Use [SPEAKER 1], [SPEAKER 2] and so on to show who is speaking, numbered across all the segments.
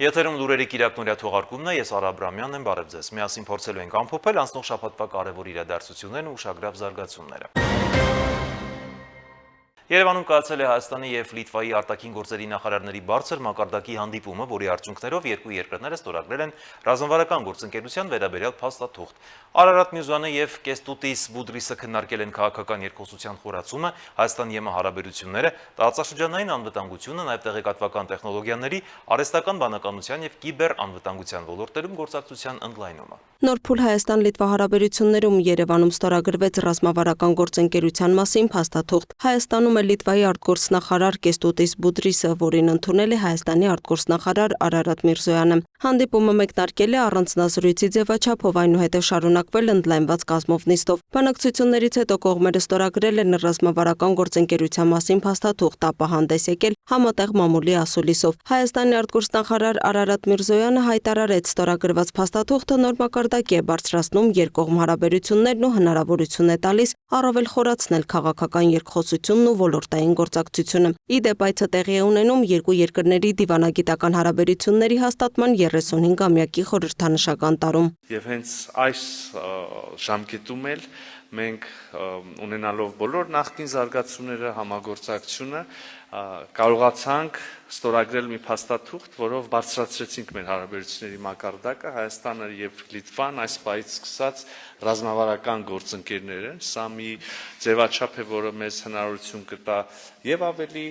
[SPEAKER 1] Եթերում լուրերի կիրակնորյա թողարկումն է, ես Արա Աբրամյանն եմ, բարև ձեզ։ Միասին փորձելու ենք ամփոփել անցնող շաբաթվա կարևոր իրադարձություններն ու ուշագրավ զարգացումները։ Երևանում կայացել է Հայաստանի և Լիտվայի արտաքին գործերի նախարարների բարձր մակարդակի հանդիպումը, որի արդյունքներով երկու երկրները ստորագրել են ռազմավարական գործընկերության վերաբերյալ փաստաթուղթ։ Արարատ Միրզոյանը և Կեստուտիս Բուդրիսը քննարկել են քաղաքական երկխոսության խորացումը, Հայաստան-ԵՄ հարաբերությունները, տարածաշրջանային անվտանգությունը, նաև տեղեկատվական տեխնոլոգիաների, արհեստական բանականության և կիբեռանվտանգության ոլորտներում գործակցության ընդլայնումը։
[SPEAKER 2] Նոր փուլ Հայաստան-Լիտվա հարաբերություններում Երևանում ստորագրվեց ռազմավարական գործընկերության մասին փաստաթուղթ։ Հայաստանում է Լիտվայի արտգործնախարար Կեստուտիս Բուդրիսը, որին ընդունել է Հայաստանի արտգործնախարար Արարատ Միրզոյանը։ Հանդիպումը մեկնարկել է առանձնազրույցի ձևաչափով, այնուհետև շարունակվել ընդլայնված կազմով նիստով։ Բանակցություններից հետո կողմերը ստորագրել են ռազմավարական գործընկերության մասին փաստաթուղթ, ապա հանդես եկել համատեղ մամուլի ասուլիսով։ Հայաստանի արտգործնախարար Արարատ Միրզոյանը հայտարարեց, ստորագրված փաստաթուղթը նոր մակարդակ է բարձրացնում երկկողմ հարաբերություններն ու հնարավորություն է տալիս առավել խորացնել քաղաքական երկխոսությունն ու ոլորտային գործակցությունը։ Ի դեպ, այցը տեղի է ունենում երկու երկրների դիվանագիտական հարաբերությունների հաստատման 35-ամյակի խորհրդանշական տարում։
[SPEAKER 3] Եվ հենց այս ժամկետում էլ մենք ունենալով բոլոր նախկին զարգացումները, համագործակցությունը կարողացանք ստորագրել մի փաստաթուղթ, որով բարձրացրեցինք մեր հարաբերությունների մակարդակը։ Հայաստանը եւ Լիտվան այս պահից սկսած ռազմավարական գործընկերներ են։ Սա մի ձևաչափ է, որը մեզ հնարավորություն կտա եւ ավելի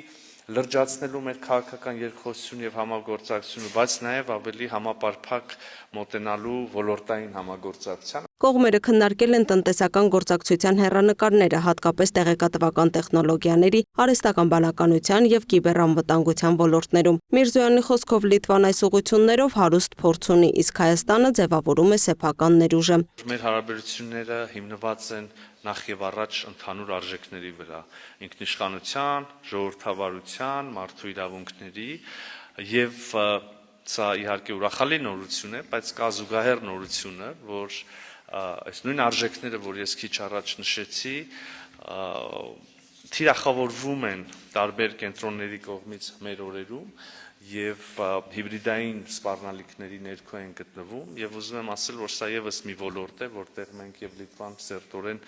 [SPEAKER 3] լրջացնելու մեր քաղաքական երկխոսություն եւ համագործակցությունը, բայց նաեւ ավելի համապարփակ մոտենալու ոլորտային համագործակցության։
[SPEAKER 2] Կողմերը քննարկել են տնտեսական գործակցության հեռանկարները, հատկապես տեղեկատվական տեխնոլոգիաների, արհեստական բանականության եւ կիբեռանվտանգության ոլորտներում։ Միրզոյանի խոսքով Լիտվան այս ուղղություններով հարուստ փորձ ունի, իսկ Հայաստանը ձևավորում է սեփական ներուժը։
[SPEAKER 3] Մեր հարաբերությունները հիմնված են նախ եւ առաջ ընդհանուր արժեքների վրա՝ ինքնիշխանության, ժողովրդավարության, մարդու իրավունքների եւ սա իհարկե ուրախալի նորություն է, բայց կա զուգահեռ նորությունը, որ այս նույն արժեքները, որ ես քիչ առաջ նշեցի, թիրախավորվում են տարբեր կենտրոնների կողմից մեր օրերում եւ հիբրիդային սպառնալիքների ներքո են գտնվում եւ ուզում եմ ասել, որ սա եւս մի ոլորտ է, որտեղ մենք եւ Լիտվան սերտորեն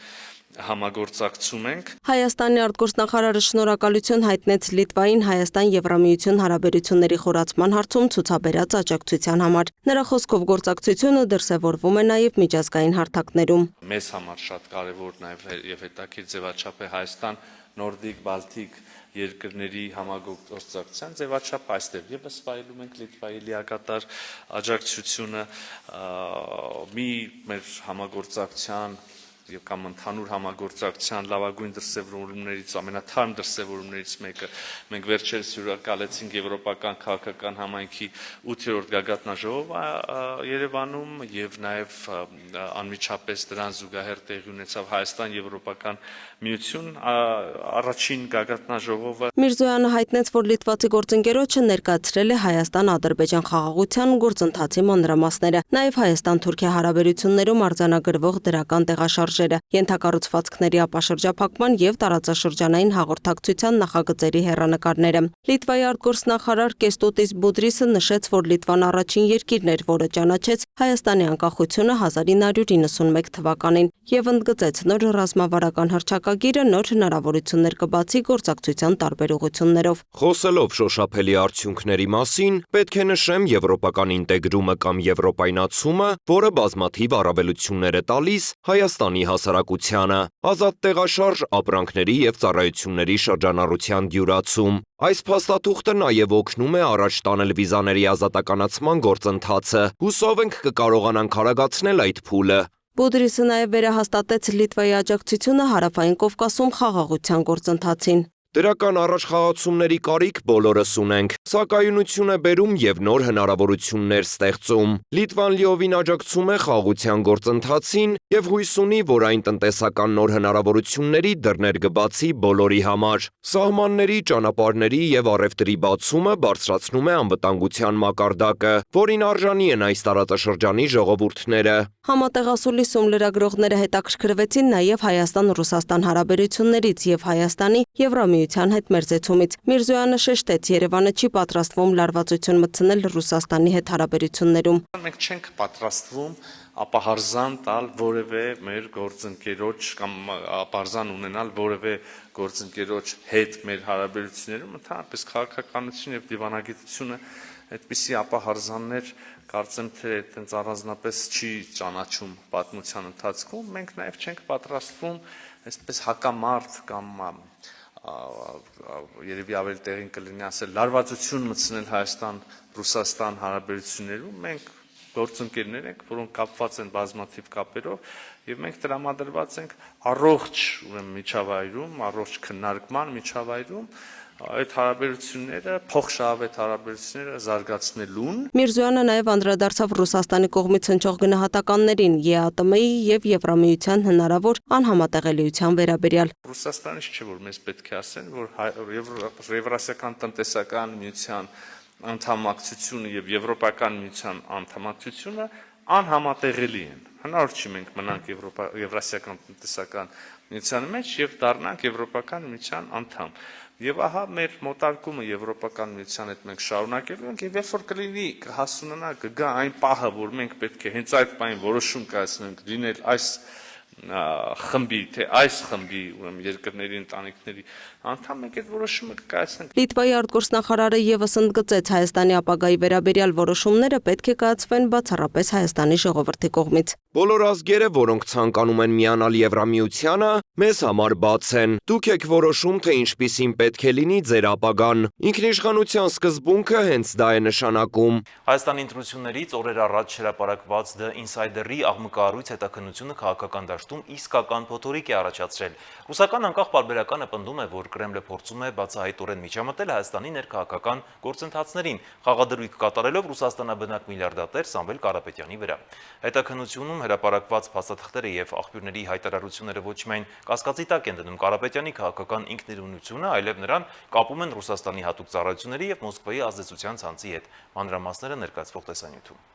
[SPEAKER 3] համագործակցում ենք։
[SPEAKER 2] Հայաստանի արտգործնախարարը շնորհակալություն հայտնեց Լիտվային Հայաստան-Եվրամիություն հարաբերությունների խորացման հարցում ցուցաբերած աջակցության համար։ Նրա խոսքով գործակցությունը դրսևորվում է նաև միջազգային հարթակներում։
[SPEAKER 3] Մեզ համար շատ կարևոր նաև եւ հետաքրքիր ձևաչափ է Հայաստան Նորդիկ Բալթիկ երկրների համագործակցության ձևաչափ, այստեղ եւս վայելում ենք Լիտվայի լիակատար աջակցությունը, մի մեր համագործակցության եւ կամ ընդհանուր համագործակցության լավագույն դրսևորումներից, ամենաթարմ դրսևորումներից մեկը մենք վերջերս հյուրընկալեցինք Եվրոպական քաղաքական համայնքի 8-րդ գագաթնաժողովը Երևանում եւ նաեւ անմիջապես դրան զուգահեռ տեղի ունեցավ Հայաստան-Եվրոպական միություն առաջին գագաթնաժողովը։
[SPEAKER 2] Միրզոյանը հայտնեց, որ լիտվացի գործընկերոջը ներկայացրել է Հայաստան-Ադրբեջան խաղաղության գործընթացի մանրամասները, նաեւ Հայաստան-Թուրքիա հարաբերություններում արձանագրվող դրական տեղաշարժերը, ենթակառուցվածքների ապաշրջափակման եւ տարածաշրջանային հաղորդակցության նախագծերի հեռանկարները։ Լիտվայի արտգործնախարար Կեստուտիս Բուդրիսը նշեց, որ Լիտվան առաջին երկիրն էր, որը ճանաչեց Հայաստանի անկախությունը 1991 թվականին եւ ընդգծեց, նոր ռազմավարական հռչակագիրը նոր հնարավորություններ կբացի գործակցության տարբեր ուղղություններով։
[SPEAKER 4] Խոսելով շոշափելի արդյունքների մասին, պետք է նշեմ եվրոպական ինտեգրումը կամ եվրոպայնացումը, որը բազմաթիվ առավելություններ է տալիս Հայաստանի հասարակությանը, ազատ տեղաշարժ ապրանքների եւ ծառայությունների շրջանառության դյուրացում։ Այս փաստաթուղթը նաև օգնում է առաջ տանել վիզաների ազատականացման գործընթացը։ Հուսով ենք կկարողանանք արագացնել այդ փուլը։
[SPEAKER 2] Բուդրիսը նաև վերահաստատեց Լիտվայի աջակցությունը Հարավային Կովկասում խաղաղության գործընթացին։
[SPEAKER 4] Դրական առաջխաղացումների կարիք բոլորս ունենք, սա կայունություն է բերում եւ նոր հնարավորություններ ստեղծում։ Լիտվան լիովին աջակցում է խաղաղության գործընթացին եւ հույս ունի, որ այն տնտեսական նոր հնարավորությունների դռներ կբացի բոլորի համար։ Սահմանների, ճանապարհների եւ առևտրի բացումը բարձրացնում է անվտանգության մակարդակը, որին արժանի են այս տարածաշրջանի ժողովուրդները։
[SPEAKER 2] Համատեղ ասուլիսում լրագրողները հետաքրքրվեցին նաև Հայաստան-Ռուսաստան հարաբերություններից եւ Հայաստանի Եվրամիության Եվրամիության հետ մերձեցումից։ Միրզոյանը շեշտեց, Երևանը չի պատրաստվում լարվածություն մտցնել Ռուսաստանի հետ հարաբերություններում։
[SPEAKER 3] Մենք չենք պատրաստվում ապահարզան տալ որևէ մեր գործընկերոջ կամ ապահարզան ունենալ որևէ գործընկերոջ հետ մեր հարաբերություններում, ընդհանրապես քաղաքականություն եւ դիվանագիտությունը այդպիսի ապահարզաններ կարծեմ թե այդպես առանձնապես չի ճանաչում պատմության ընթացքում։ Մենք նաեւ չենք պատրաստվում այսպես հակամարտ կամ երևի ավելի տեղին կլինի ասել լարվածություն մտցնել Հայաստան-Ռուսաստան հարաբերություններում։ Մենք գործընկերներ ենք, որոնք կապված են բազմաթիվ կապերով, եւ մենք տրամադրված ենք առողջ միջավայրում, առողջ քննարկման միջավայրում այդ հարաբերությունները, փոխշահավետ հարաբերությունները զարգացնելուն։
[SPEAKER 2] Միրզոյանը նաև անդրադարձավ Ռուսաստանի կողմից հնչող գնահատականներին ԵԱՏՄ-ի եւ Եվրամիության հնարավոր անհամատեղելիության վերաբերյալ։
[SPEAKER 3] Ռուսաստանից չէ, որ մեզ պետք է ասեն, որ Եվրասիական տնտեսական միության անդամակցությունը եւ Եվրոպական միության անդամակցությունը անհամատեղելի են։ Հնարավոր չի մենք մնանք Եվրասիական տնտեսական միության մեջ եւ դառնանք Եվրոպական միության անդամ։ Եվ ահա մեր մոտարկումը Եվրոպական միության հետ մենք շարունակելու ենք եւ երբ որ կլինի հասունանա կգա այն պահը, որ մենք պետք է հենց այդ պահին որոշում կայացնենք լինել այս խմբի, թե այս խմբի երկրների ընտանիքների անդամ, մենք այդ որոշումը կկայացնենք։
[SPEAKER 2] Լիտվայի արտգործնախարարը եւս ընդգծեց Հայաստանի ապագայի վերաբերյալ որոշումները պետք է կայացվեն բացառապես Հայաստանի ժողովրդի կողմից։
[SPEAKER 4] Բոլոր ազգերը, որոնք ցանկանում են միանալ Եվրամիությանը, մեզ համար բաց են։ Դուք եք որոշում, թե ինչպիսին պետք է լինի ձեր ապագան։ Ինքնիշխանության սկզբունքը հենց դա է նշանակում։
[SPEAKER 1] Հայաստանի ընտրություններից օրեր առաջ հրապարակված The Insider-ի աղմկահարույց հետաքննությունը քաղաքական դաշտում իսկական փոթորիկ է առաջացրել։ Ռուսական անկախ պարբերականը պնդում է, որ Կրեմլը փորձում է բացահայտորեն միջամտել Հայաստանի ներքաղաքական գործընթացներին, խաղադրույք կատարելով Ռուսաստանաբնակ միլիարդատեր Սամվել Կարապետյանի վրա։ Հետաքննությունում հրապարակված փաստաթղթերը եւ աղբյուրների հայտարարությունները ոչ միայն կասկածի տակ են դնում Կարապետյանի քաղաքական ինքնիրույնությունը, այլև նրան կապում են Ռուսաստանի հատուկ ծառայությունների եւ Մոսկվայի ազդեցության ցանցի հետ։ Մանրամասները ներկայացվող տեսանյութում։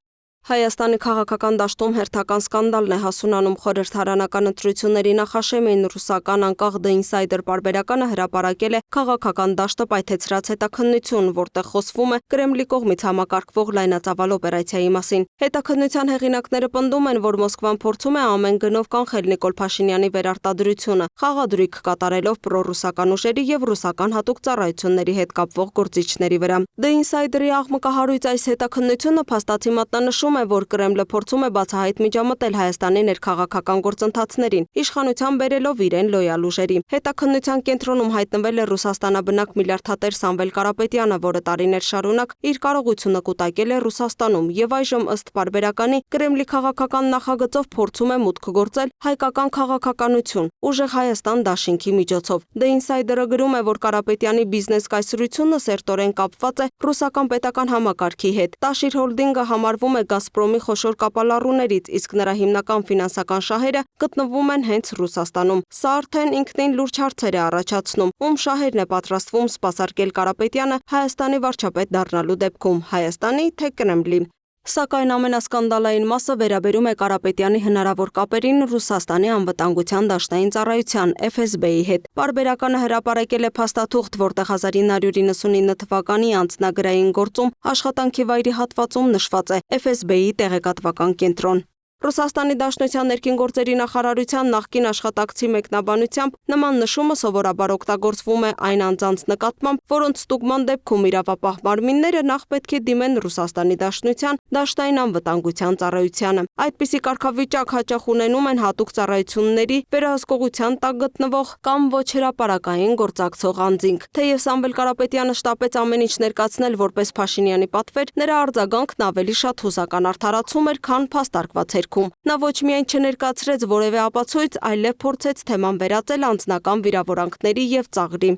[SPEAKER 2] Հայաստանի քաղաքական դաշտում հերթական սկանդալն է հասունանում խորհրդարանական ընտրությունների նախաշեմին ռուսական անկախ The Insider պարբերականը հրապարակել է քաղաքական դաշտը պայթեցրած հետաքննություն, որտեղ խոսվում է Կրեմլի կողմից համակարգվող լայնածավալ օպերացիայի մասին։ Հետաքննության հեղինակները պնդում են, որ Մոսկվան փորձում է ամեն գնով կանխել Նիկոլ Փաշինյանի վերարտադրությունը, խաղադրույք կատարելով պրոռուսական ուժերի եւ ռուսական հատուկ ծառայությունների հետ կապվող գործիչների վրա։ The Insider-ի աղմկահարույց այս հետաքննությունը փաստացի մատնանշում է, որ Կրեմլը փորձում է բացահայտ միջամտել Հայաստանի ներքաղաքական գործընթացներին, իշխանության բերելով իրեն լոյալ ուժերի։ Հետաքննության կենտրոնում հայտնվել է Ռուսաստանաբնակ միլիարդատեր Սամվել Կարապետյանը, որը տարիներ շարունակ իր կարողությունը կուտակել է Ռուսաստանում եւ այժմ ըստ պարբերականի Կրեմլի քաղաքական նախագծով փորձում է մուտք գործել հայկական քաղաքականություն, ուժեղ Հայաստան դաշինքի միջոցով։ The Insider-ը գրում է, որ Կարապետյանի բիզնես կայսրությունը սերտորեն կապված է ռուսական պետական համակարգի հետ։ Տաշիր հոլդինգը համարվում է Գազպրոմի խոշոր կապալառուներից, իսկ նրա հիմնական ֆինանսական շահերը գտնվում են հենց Ռուսաստանում։ Սա արդեն ինքնին լուրջ հարցեր է առաջացնում, ում շահերն է պատրաստվում սպասարկել Կարապետյանը Հայաստանի վարչապետ դառնալու դեպքում, Հայաստանի թե Կրեմլի։ Սակայն ամենասկանդալային մասը վերաբերում է Կարապետյանի հնարավոր կապերին Ռուսաստանի անվտանգության դաշտային ծառայության FSB-ի հետ։ Պարբերականը հրապարակել է փաստաթուղթ, որտեղ 1999 թվականի անձնագրային գործում աշխատանքի վայրի հատվածում նշված է FSB-ի տեղեկատվական կենտրոն։ Ռուսաստանի Դաշնության ներքին գործերի նախարարության նախկին աշխատակցի մեկնաբանությամբ նման նշումը սովորաբար օգտագործվում է այն անձանց նկատմամբ, որոնց ստուգման դեպքում իրավապահ մարմինները նախ պետք է դիմեն Ռուսաստանի Դաշնության դաշտային անվտանգության ծառայությանը։ Այդպիսի կարգավիճակ հաճախ ունենում են հատուկ ծառայությունների վերահսկողության տակ գտնվող կամ ոչ հրապարակային գործակցող անձինք։ Թեև Սամվել Կարապետյանը շտապեց ամեն ինչ ներկայացնել որպես Փաշինյանի պատվեր, նրա արձագանքն ավելի շատ հուսական արդարացում էր, քան փաստարկված էր։ Նա ոչ միայն չներկայացրեց որևէ ապացույց, այլև փորձեց թեման վերածել անձնական վիրավորանքների եւ ծաղրի։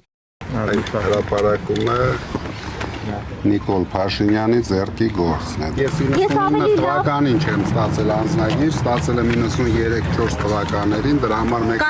[SPEAKER 5] Այդ հրապարակումը Նիկոլ Փաշինյանի ձեռքի գործն է։ Ես 99 թվականին չեմ ստացել անձնագիր, ստացել եմ 93-4 թվականներին, դրա համար մեկ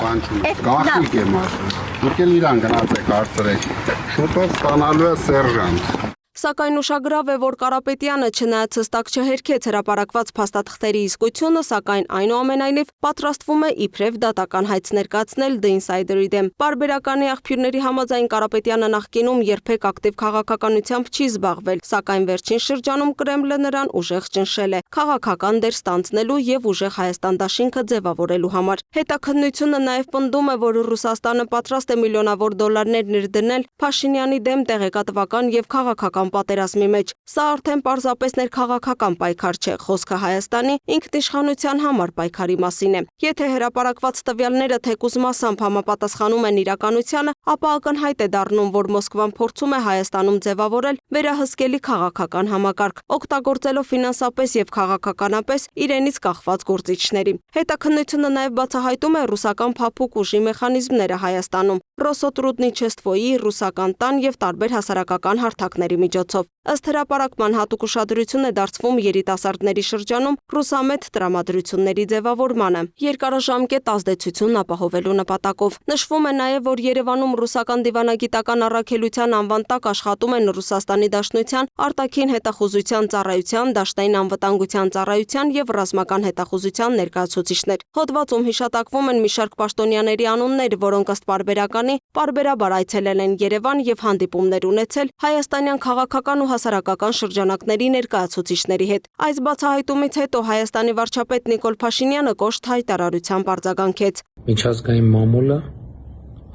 [SPEAKER 5] բան չունեմ։ Գաղտնիք եմ ասում։ Դուք էլ իրան գնացեք հարցրեք։ Շուտով ստանալու է սերժանտ։
[SPEAKER 2] Սակայն ուշագրավ է, որ Կարապետյանը չնայած հստակ չհերքեց հրապարակված փաստաթղթերի իսկությունը, սակայն այնուամենայնիվ պատրաստվում է իբրև դատական հայց ներկայացնել The Insider-ի դեմ։ Պարբերականի աղբյուրների համաձայն Կարապետյանը նախկինում երբեք ակտիվ քաղաքականությամբ չի զբաղվել, սակայն վերջին շրջանում Կրեմլը նրան ուժեղ ճնշել է քաղաքական դեր ստանձնելու եւ ուժեղ Հայաստան դաշինքը ձևավորելու համար։ Հետաքննությունը նաեւ պնդում է, որ Ռուսաստանը պատրաստ է միլիոնավոր դոլարներ ներդնել Փաշինյանի դեմ տեղեկատվական եւ քաղաքական պատերազմի մեջ։ Սա արդեն պարզապես ներքաղաքական պայքար չէ, խոսքը Հայաստանի ինքնիշխանության համար պայքարի մասին է։ Եթե հրապարակված տվյալները թեկուզ մասամբ համապատասխանում են իրականությանը, ապա ակնհայտ է դառնում, որ Մոսկվան փորձում է Հայաստանում ձևավորել վերահսկելի քաղաքական համակարգ, օգտագործելով ֆինանսապես եւ քաղաքականապես իրենից կախված գործիչների։ Հետաքննությունը նաեւ բացահայտում է ռուսական փափուկ ուժի մեխանիզմները Հայաստանում, Ռոսոտրուդնիչեստվոյի, ռուսական տան եւ տարբեր հասարակական հարթակների միջոցով։ Ըստ հրապարակման հատուկ ուշադրություն է դարձվում երիտասարդների շրջանում ռուսամետ տրամադրությունների ձևավորմանը, երկարաժամկետ ազդեցություն ապահովելու նպատակով։ Նշվում է նաեւ, որ Երևանում ռուսական դիվանագիտական առաքելության անվան տակ աշխատում են Ռուսաստանի Դաշնության արտաքին հետախուզության ծառայության, դաշտային անվտանգության ծառայության եւ ռազմական հետախուզության ներկայացուցիչներ։ Հոդվածում հիշատակվում են մի շարք պաշտոնյաների անուններ, որոնք ըստ պարբերականի պարբերաբար այցելել են Երևան եւ հանդիպումներ ունեցել հայաստանյան քաղաքական ու հասարակական շրջանակների ներկայացուցիչների հետ։ Այս բացահայտումից հետո Հայաստանի վարչապետ Նիկոլ Փաշինյանը կոշտ հայտարարությամբ արձագանքեց։
[SPEAKER 6] Միջազգային մամուլը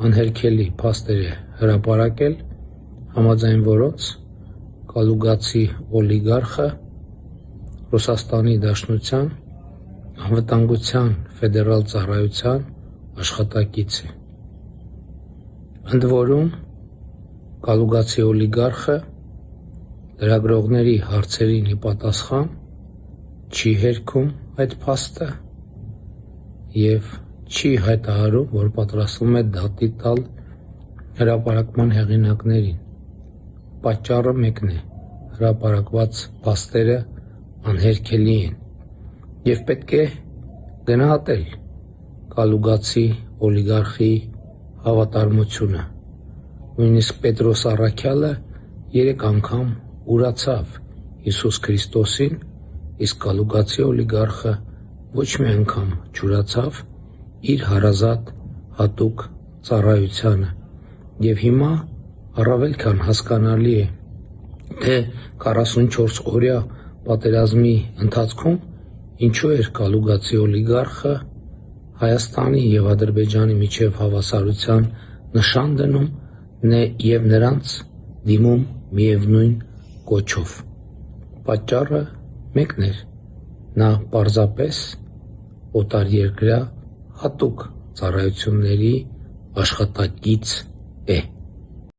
[SPEAKER 6] անհերքելի փաստեր է հրապարակել, համաձայն որոնց կալուգացի օլիգարխը Ռուսաստանի Դաշնության անվտանգության ֆեդերալ ծառայության աշխատակից է։ Ընդ որում կալուգացի օլիգարխը լրագրողների հարցերին ի պատասխան չի հերքում այդ փաստը եւ չի հայտարարում, որ պատրաստվում է դատի տալ հրապարակման հեղինակներին։ Պատճառը մեկն է՝ հրապարակված փաստերը անհերքելի են եւ պետք է գնահատել կալուգացի օլիգարխի հավատարմությունը։ Նույնիսկ Պետրոս Առաքյալը 3 անգամ ուրացավ Հիսուս Քրիստոսին, իսկ կալուգացի օլիգարխը ոչ մի անգամ չուրացավ իր հարազատ հատուկ ծառայությանը։ Եվ հիմա առավել քան հասկանալի է, թե 44 օրյա պատերազմի ընթացքում ինչու էր կալուգացի օլիգարխը Հայաստանի եւ Ադրբեջանի միջև հավասարության նշան դնում եւ նրանց դիմում միևնույն կոչով։ Պատճառը մեկն էր՝ նա պարզապես օտարերկրյա հատուկ ծառայությունների աշխատակից է։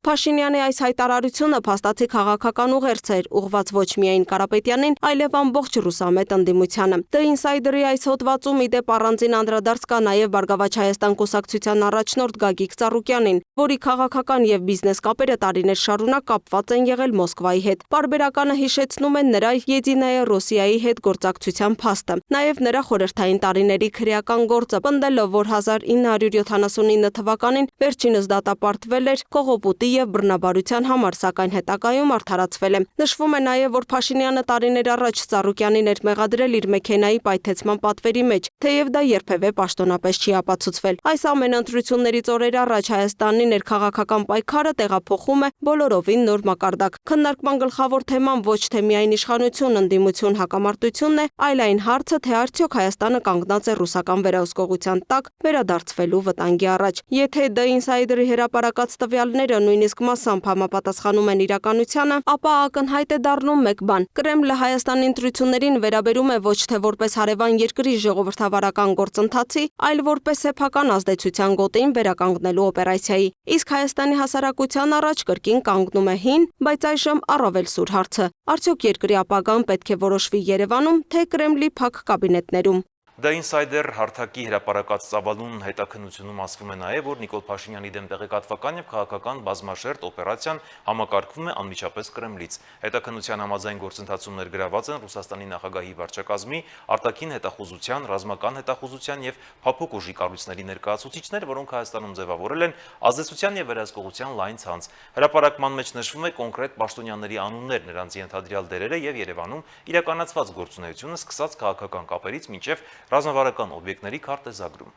[SPEAKER 2] Փաշինյանի այս հայտարարությունը փաստացի քաղաքական ուղերձ էր, ուղղված ոչ միայն Կարապետյանին, այլև ամբողջ ռուսամետ ընդդիմությանը։ The Insider-ի այս հոդվածում ի դեպ առանձին անդրադարձ կա նաև Բարգավաճ Հայաստան կուսակցության առաջնորդ Գագիկ Ծառուկյանին, որի քաղաքական եւ բիզնես կապերը տարիներ շարունակ կապված են եղել Մոսկվայի հետ։ Պարբերականը հիշեցնում են նրա Եդինայա Ռոսիայի հետ գործակցության փաստը, նաև նրա խորհրդային տարիների քրեական գործը, պնդելով, որ 1979 թվականին վերջինս դատապարտվել էր կողոպուտի եւ բռնաբարության համար, սակայն հետագայում արդարացվել է։ Նշվում է նաև, որ Փաշինյանը տարիներ առաջ Ծառուկյանին էր մեղադրել իր մեքենայի պայթեցման պատվերի մեջ, թեև դա երբևէ պաշտոնապես չի ապացուցվել։ Այս ամեն ընտրություններից օրեր առաջ Հայաստանի ներքաղաքական պայքարը տեղափոխում է բոլորովին նոր մակարդակ։ Քննարկման գլխավոր թեման ոչ թե միայն իշխանություն, ընդդիմություն, հակամարտությունն է, այլ այն հարցը, թե արդյոք Հայաստանը կանգնած է ռուսական վերահսկողության տակ վերադարձվելու վտանգի առաջ։ Եթե The Insider-ի հրապարակած տվյալները նույնիսկ մասամբ համապատասխանում են իրականությանը, ապա ակնհայտ է դառնում մեկ բան. Կրեմլը Հայաստանի ընտրություններին վերաբերում է ոչ թե որպես հարևան երկրի ժողովրդավարական գործընթացի, այլ որպես սեփական ազդեցության գոտին վերականգնելու օպերացիայի։ Իսկ Հայաստանի հասարակության առաջ կրկին կանգնում է հին, բայց այժմ առավել սուր հարցը. արդյոք երկրի ապագան պետք է որոշվի Երևանում, թե Կրեմլի փակ կաբինետներում։
[SPEAKER 1] The Insider հարթակի հրապարակած ծավալուն հետաքննությունում ասվում է նաև, որ Նիկոլ Փաշինյանի դեմ տեղեկատվական եւ քաղաքական բազմաշերտ օպերացիան համակարգվում է անմիջապես Կրեմլից։ Հետաքննության համաձայն գործընթացում ներգրաված են Ռուսաստանի նախագահի վարչակազմի, արտաքին հետախուզության, ռազմական հետախուզության եւ փափուկ ուժի կառույցների ներկայացուցիչներ, որոնք Հայաստանում ձևավորել են ազդեցության եւ վերահսկողության լայն ցանց։ Հրապարակման մեջ նշվում է կոնկրետ պաշտոնյաների անուններ, նրանց ենթադրյալ դերերը եւ Երևանում իրականացված գործունեությունը սկսած քաղաքական կապերից մինչեւ ռազմավարական օբյեկտների քարտեզագրում։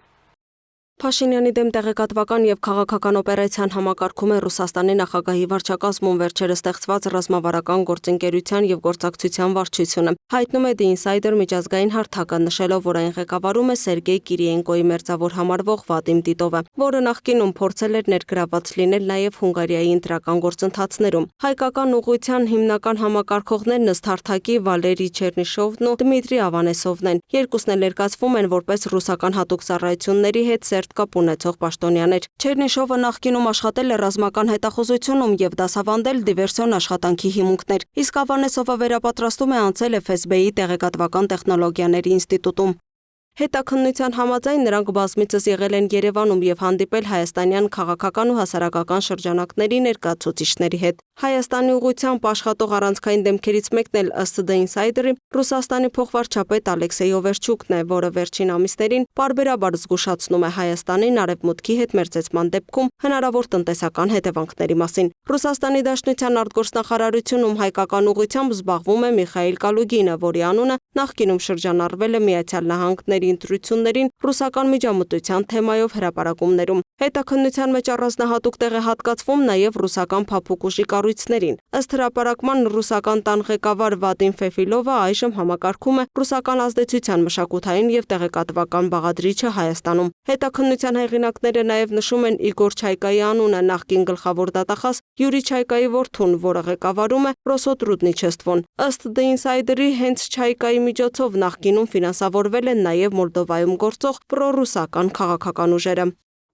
[SPEAKER 2] Փաշինյանի դեմ տեղեկատվական եւ քաղաքական օպերացիան համակարգում է Ռուսաստանի նախագահի վարչակազմում վերջերս ստեղծված ռազմավարական գործընկերության եւ գործակցության վարչությունը։ Հայտնում է The Insider միջազգային հարթակը, նշելով, որ այն ղեկավարում է Սերգեյ Կիրիենկոյի մերձավոր համարվող Վադիմ Տիտովը, որը նախկինում փորձել էր ներգրաված լինել նաեւ Հունգարիայի ընտրական գործընթացներում։ Հայկական ուղղության հիմնական համակարգողներն ըստ հարթակի Վալերի Չերնիշովն ու Դմիտրի Ավանեսովն են։ Երկուսն էլ ներկայացվում են որպես ռուսական հատուկ ծառայությունների հետ կապ ունեցող պաշտոնյաներ։ Չերնիշովը նախկինում աշխատել է ռազմական հետախուզությունում եւ դասավանդել դիվերսիոն աշխատանքի հիմունքներ, իսկ Ավանեսովը վերապատրաստում է անցել FSB-ի տեղեկատվական տեխնոլոգիաների ինստիտուտում։ Հետաքննության համաձայն նրանք բազմիցս եղել են Երևանում եւ հանդիպել հայաստանյան քաղաքական ու հասարակական շրջանակների ներկայացուցիչների հետ։ Հայաստանի ուղղությամբ աշխատող առանցքային դեմքերից մեկն էլ ըստ The Insider-ի Ռուսաստանի փոխվարչապետ Ալեքսեյ Օվերչուկն է, որը վերջին ամիսներին պարբերաբար զգուշացնում է Հայաստանին արևմուտքի հետ մերձեցման դեպքում հնարավոր տնտեսական հետևանքների մասին։ Ռուսաստանի Դաշնության արտգործնախարարությունում հայկական ուղղությամբ զբաղվում է Միխայիլ Կալուգինը, որի անունը նախկինում շրջանառվել է Միացյալ Նահանգների ընտրություններին ռուսական միջամտության թեմայով հրապարակումներում։ Հետաքննության մեջ առանձնահատուկ տեղ է հատկացվում նաև ռուսական փափուկ ուժի կառույցներին։ Ըստ հրապարակման ռուսական տան ղեկավար Վադիմ Ֆեֆիլովը այժմ համակարգում է ռուսական ազդեցության մշակութային եւ տեղեկատվական բաղադրիչը Հայաստանում։ Հետաքննության հեղինակները նաև նշում են Իգոր Չայկայի անունը, նախկին գլխավոր դատախազ Յուրի Չայկայի որդուն, որը ղեկավարում է Ռոսոտրուդնիչեստվոն։ Ըստ The Insider-ի հենց Չայկայի միջոցով նախկինում ֆինանսավորվել են նաև Մոլդովայում գործող պրոռուսական քաղաքական ուժերը։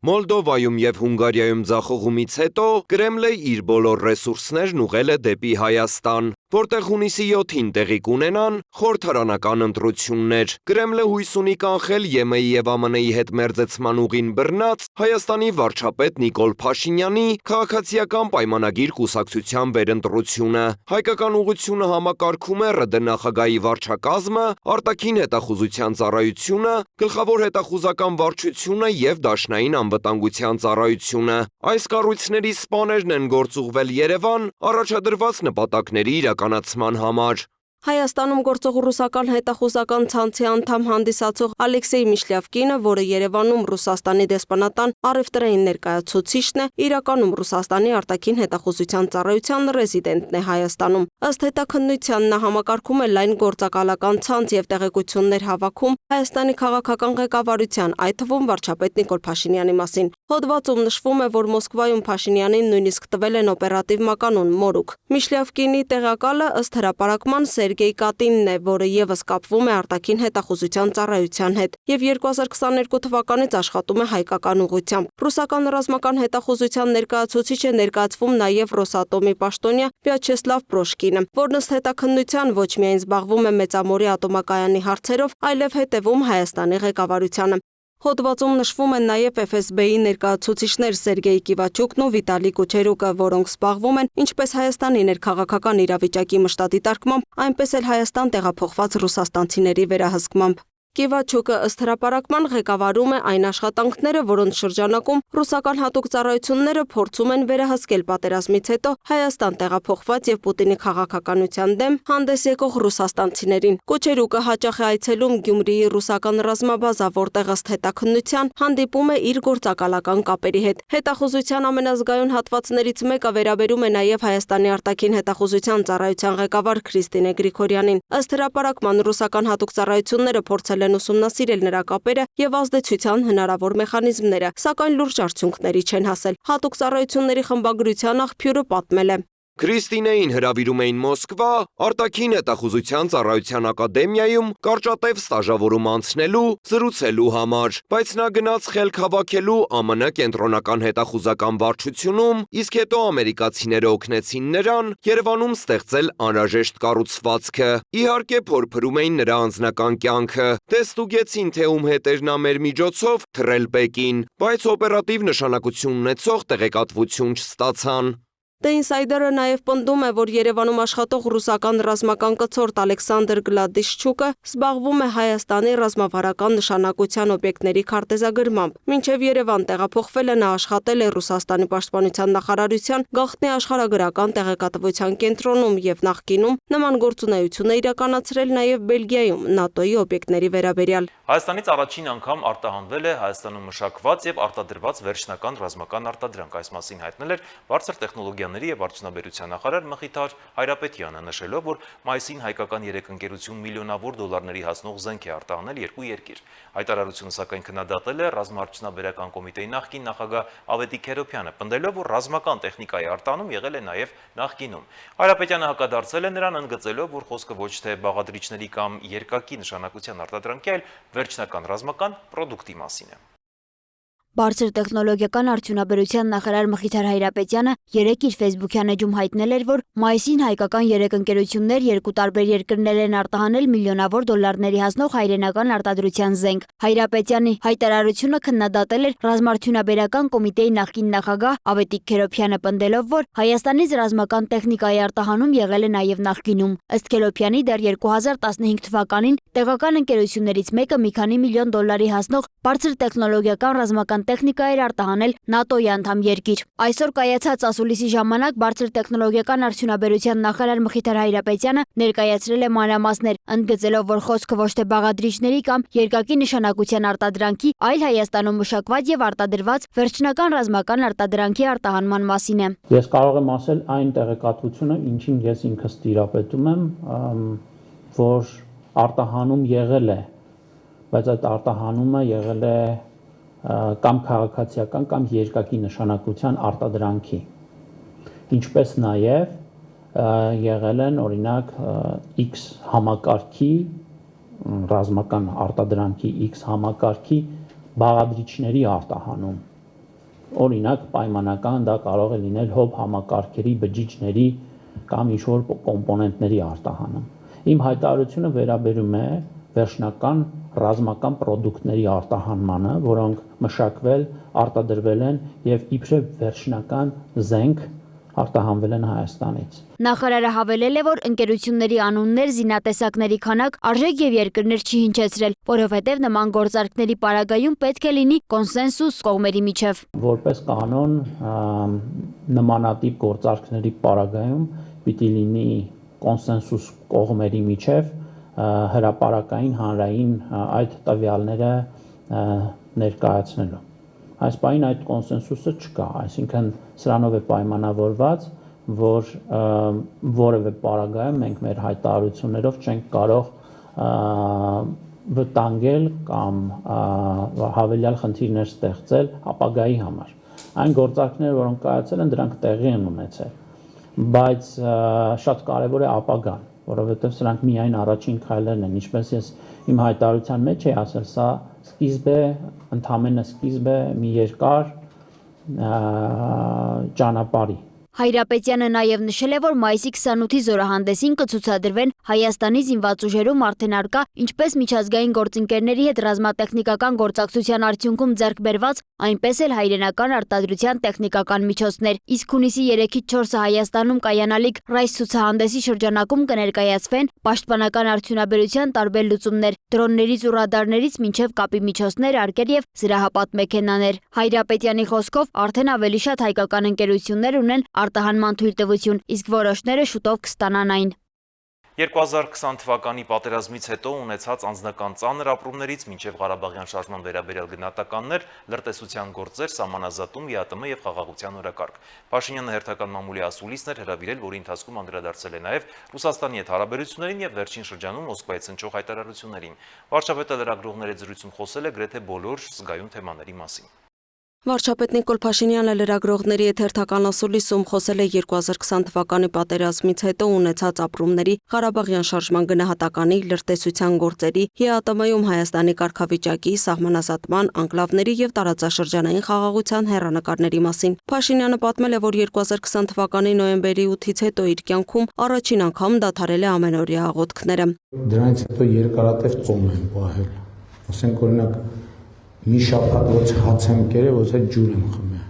[SPEAKER 4] Մոլդովայում եւ Հունգարիայում ձախողումից հետո Կրեմլը իր բոլոր ռեսուրսներն ուղղել է դեպի Հայաստան, որտեղ հունիսի 7-ին տեղի կունենան խորհրդարանական ընտրություններ։ Կրեմլը հույս ունի կանխել ԵՄ-ի եւ ԱՄՆ-ի հետ մերձեցման ուղին բռնած Հայաստանի վարչապետ Նիկոլ Փաշինյանի քաղաքացիական պայմանագիր կուսակցության վերընտրությունը։ Հայկական ուղղությունը համակարգում է ՌԴ նախագահի վարչակազմը, արտաքին հետախուզության ծառայությունը, գլխավոր հետախուզական վարչությունը եւ դաշնային անվտանգության ծառայությունը։ Այս կառույցների սպաներն են գործուղվել Երևան առաջադրված նպատակների իրականացման համար։
[SPEAKER 2] Հայաստանում գործող ռուսական հետախուզական ցանցի անդամ հանդիսացող Ալեքսեյ Միշլյավկինը, որը Երևանում Ռուսաստանի դեսպանատան առևտրային ներկայացուցիչն է, իրականում Ռուսաստանի արտաքին հետախուզության ծառայության ռեզիդենտն է Հայաստանում։ Ըստ հետաքննության նա համակարգում է լայն գործակալական ցանց եւ տեղեկություններ հավաքում Հայաստանի քաղաքական ղեկավարության, այդ թվում վարչապետ Նիկոլ Փաշինյանի մասին։ Հոդվածում նշվում է, որ Մոսկվայում Փաշինյանին նույնիսկ տվել են օպերատիվ մականուն Մորուք։ Միշլյավկինի տեղակալը ըստ հրապարակման Սերգեյ Կատինն է, որը եւս կապվում է արտաքին հետախուզության ծառայության հետ եւ 2022 թվականից աշխատում է հայկական ուղղությամբ։ Ռուսական ռազմական հետախուզության ներկայացուցիչ է ներկայացվում նաեւ Ռոսատոմի պաշտոնյա Վյաչեսլավ Պրոշկինը, որն ըստ հետաքննության ոչ միայն զբաղվում է Մեծամորի ատոմակայանի հարցերով, այլև հետևում Հայաստանի ղեկավարությանը։ Հոդվածում նշվում են նաև FSB-ի ներկայացուցիչներ Սերգեյ Կիվաչուկն ու Վիտալի Կուչերուկը, որոնք զբաղվում են ինչպես Հայաստանի ներքաղաքական իրավիճակի մշտադիտարկմամբ, այնպես էլ Հայաստան տեղափոխված ռուսաստանցիների վերահսկմամբ։ Կիվաչուկը ըստ հրապարակման ղեկավարում է այն աշխատանքները, որոնց շրջանակում ռուսական հատուկ ծառայությունները փորձում են վերահսկել պատերազմից հետո Հայաստան տեղափոխված եւ Պուտինի քաղաքականության դեմ հանդես եկող ռուսաստանցիներին։ Կուչերուկը հաճախ է այցելում Գյումրիի ռուսական ռազմաբազա, որտեղ ըստ հետաքննության հանդիպում է իր գործակալական կապերի հետ։ Հետախուզության ամենազգայուն հատվածներից մեկը վերաբերում է նաեւ Հայաստանի արտաքին հետախուզության ծառայության ղեկավար Քրիստինե Գրիգորյանին։ Ըստ հրապարակման ռուսական հատուկ ծառայությունները փորձել են ուսումնասիրել նրա կապերը եւ ազդեցության հնարավոր մեխանիզմները, սակայն լուրջ արդյունքների չեն հասել։ Հատուկ ծառայությունների խմբագրության աղբյուրը պատմել է.
[SPEAKER 4] Քրիստինեին հրավիրում էին Մոսկվա, արտաքին հետախուզության ծառայության ակադեմիայում կարճատև ստաժավորում անցնելու, զրուցելու համար, բայց նա գնաց խելք հավաքելու ԱՄՆ կենտրոնական հետախուզական վարչությունում, իսկ հետո ամերիկացիները օգնեցին նրան Երևանում ստեղծել անհրաժեշտ կառուցվածքը։ Իհարկե փորփրում էին նրա անձնական կյանքը, տեստուգեցին, թե ում հետ էր նա մեր միջոցով թռել Պեկին, բայց օպերատիվ նշանակություն ունեցող տեղեկատվություն չստացան։
[SPEAKER 2] The Insider-ը նաև պնդում է, որ Երևանում աշխատող ռուսական ռազմական կցորդ Ալեքսանդր Գլադիշչուկը զբաղվում է Հայաստանի ռազմավարական նշանակության օբյեկտների քարտեզագրմամբ։ Մինչև Երևան տեղափոխվել է, նա աշխատել է Ռուսաստանի պաշտպանության նախարարության գաղտնի աշխարհագրական տեղեկատվության կենտրոնում եւ նախկինում նման գործունեություն է իրականացրել նաև Բելգիայում ՆԱՏՕ-ի օբյեկտների վերաբերյալ։
[SPEAKER 1] Հայաստանից առաջին անգամ արտահանվել է Հայաստանում մշակված եւ արտադրված վերջնական ռազմական արտադրանք։ Այս մասին հայտնել էր բարձր տեխնոլոգիաների եւ արդյունաբերության նախարար Մխիթար Հայրապետյանը, նշելով, որ մայիսին հայկական 3 ընկերություն միլիոնավոր դոլարների հասնող զենք է արտահանել երկու երկիր։ Հայտարարությունը սակայն քննադատել է ռազմաարդյունաբերական կոմիտեի նախկին նախագահ Ավետիք Քերոբյանը, պնդելով, որ ռազմական տեխնիկայի արտահանում եղել է նաեւ նախկինում։ Հայրապետյանը հակադարձել է նրան, ընդգծելով, որ խոսքը ոչ թե բաղադրիչների կամ երկակի նշանակության արտադրանքի, այլ վերջնական ռազմական պրոդուկտի մասին է։
[SPEAKER 7] Բարձր տեխնոլոգիական արդյունաբերության նախարար Մխիթար Հայրապետյանը երեկ իր ֆեյսբուքյան էջում հայտնել էր, որ մայիսին հայկական 3 ընկերություններ երկու տարբեր երկրներ են արտահանել միլիոնավոր դոլարների հասնող հայրենական արտադրության զենք։ Հայրապետյանի հայտարարությունը քննադատել էր ռազմաարդյունաբերական կոմիտեի նախկին նախագահ Ավետիք Քերոբյանը, պնդելով, որ Հայաստանից ռազմական տեխնիկայի արտահանում եղել է նաև նախկինում։ Ըստ Քերոբյանի դեռ 2015 թվականին տեղական ընկերություններից մեկը մի քանի միլիոն դոլարի հասնող բարձր տեխնոլոգիական ռազմական տեխնիկա էր արտահանել ՆԱՏՕ-ի անդամ երկիր։ Այսօր կայացած ասուլիսի ժամանակ բարձր տեխնոլոգիական արդյունաբերության նախարար Մխիթար Հայրապետյանը ներկայացրել է մանրամասներ, ընդգծելով, որ խոսքը ոչ թե բաղադրիչների կամ երկակի նշանակության արտադրանքի, այլ Հայաստանում մշակված եւ արտադրված վերջնական ռազմական արտադրանքի արտահանման մասին է։
[SPEAKER 6] Ես կարող եմ ասել այն տեղեկատվությունը, ինչին ես ինքս տիրապետում եմ, որ արտահանում եղել է, բայց այդ արտահանումը եղել է կամ քաղաքացիական կամ երկակի նշանակության արտադրանքի, ինչպես նաև եղել են օրինակ X համակարգի ռազմական արտադրանքի X համակարգի բաղադրիչների արտահանում, օրինակ պայմանական դա կարող է լինել հոբ համակարգերի բջիջների կամ ինչ-որ կոմպոնենտների արտահանում։ Իմ հայտարարությունը վերաբերում է վերջնական ռազմական պրոդուկտների արտահանմանը, որոնք մշակվել, արտադրվել են եւ իբրև վերջնական զենք արտահանվել են Հայաստանից։
[SPEAKER 7] Նախարարը հավելել է, որ ընկերությունների անուններ, զինատեսակների քանակ, արժեք եւ երկրներ չի հնչեցրել, որովհետեւ նման գործարքների պարագայում պետք է լինի կոնսենսուս կողմերի միջև։
[SPEAKER 6] Որպես կանոն, նմանատիպ գործարքների պարագայում պիտի լինի կոնսենսուս կողմերի միջև հրապարակային հանրային այդ տվյալները ներկայացնելու։ Այս պահին այդ կոնսենսուսը չկա, այսինքն սրանով է պայմանավորված, որ որևէ պարագայում մենք մեր հայտարարություններով չենք կարող վտանգել կամ հավելյալ խնդիրներ ստեղծել ապագայի համար։ Այն գործարքները, որոնք կայացել են, դրանք տեղի են ունեցել, բայց շատ կարևոր է ապագան, որովհետև սրանք միայն առաջին քայլերն են, ինչպես ես իմ հայտարարության մեջ էի ասել, սա սկիզբ է, ընդամենը սկիզբ է մի երկար ճանապարհի։
[SPEAKER 7] Հայրապետյանը նաև նշել է, որ մայիսի 28-ի զորահանդեսին կցուցադրվեն Հայաստանի զինված ուժերում արդեն առկա ինչպես միջազգային գործընկերների հետ ռազմատեխնիկական գործակցության արդյունքում ձեռք բերված, այնպես էլ հայրենական արտադրության տեխնիկական միջոցներ, իսկ հունիսի 3-ից 4-ը Հայաստանում կայանալիք Ռայս ցուցահանդեսի շրջանակում կներկայացվեն պաշտպանական արդյունաբերության տարբեր լուծումներ, դրոններից ու ռադարներից մինչև կապի միջոցներ, արկեր եւ զրահապատ մեքենաներ։ Հայրապետյանի խոսքով արդեն ավելի շատ հայկական ընկերություններ ունեն արտահանման թույլտվություն, իսկ որոշները շուտով կստանան այն։
[SPEAKER 1] 2020 թվականի պատերազմից հետո ունեցած անձնական ծանր ապրումներից մինչև Ղարաբաղյան շարժման վերաբերյալ գնահատականներ, լրտեսության գործեր, սահմանազատում, ԵԱՏՄ եւ խաղաղության օրակարգ։ Փաշինյանը հերթական մամուլի ասուլիսն էր հրավիրել, որի ընթացքում անդրադարձել է նաեւ Ռուսաստանի հետ հարաբերություններին եւ վերջին շրջանում Մոսկվայից հնչող հայտարարություններին։ Վարչապետը լրագրողների զրույցում խոսել է գրեթե բոլոր զգայուն թեմաների մասին։
[SPEAKER 2] Վարչապետ Նիկոլ Փաշինյանը լրագրողների հետ հերթական ասուլիսում խոսել է 2020 թվականի պատերազմից հետո ունեցած ապրումների, Ղարաբաղյան շարժման գնահատականի, լրտեսության գործերի, ՀԱՏՄ-ում Հայաստանի կարգավիճակի, սահմանազատման, անկլավների եւ տարածաշրջանային խաղաղության հեռանկարների մասին։ Փաշինյանը պատմել է, որ 2020 թվականի նոյեմբերի 8-ից հետո իր կյանքում առաջին անգամ դադարել է ամենօրյա աղոթքները։
[SPEAKER 6] Դրանից հետո երկարատև ծոմ եմ պահել։ Ասենք օրինակ մի շաբաթ ոչ հաց եմ կերել, ոչ էլ ջուր եմ խմել։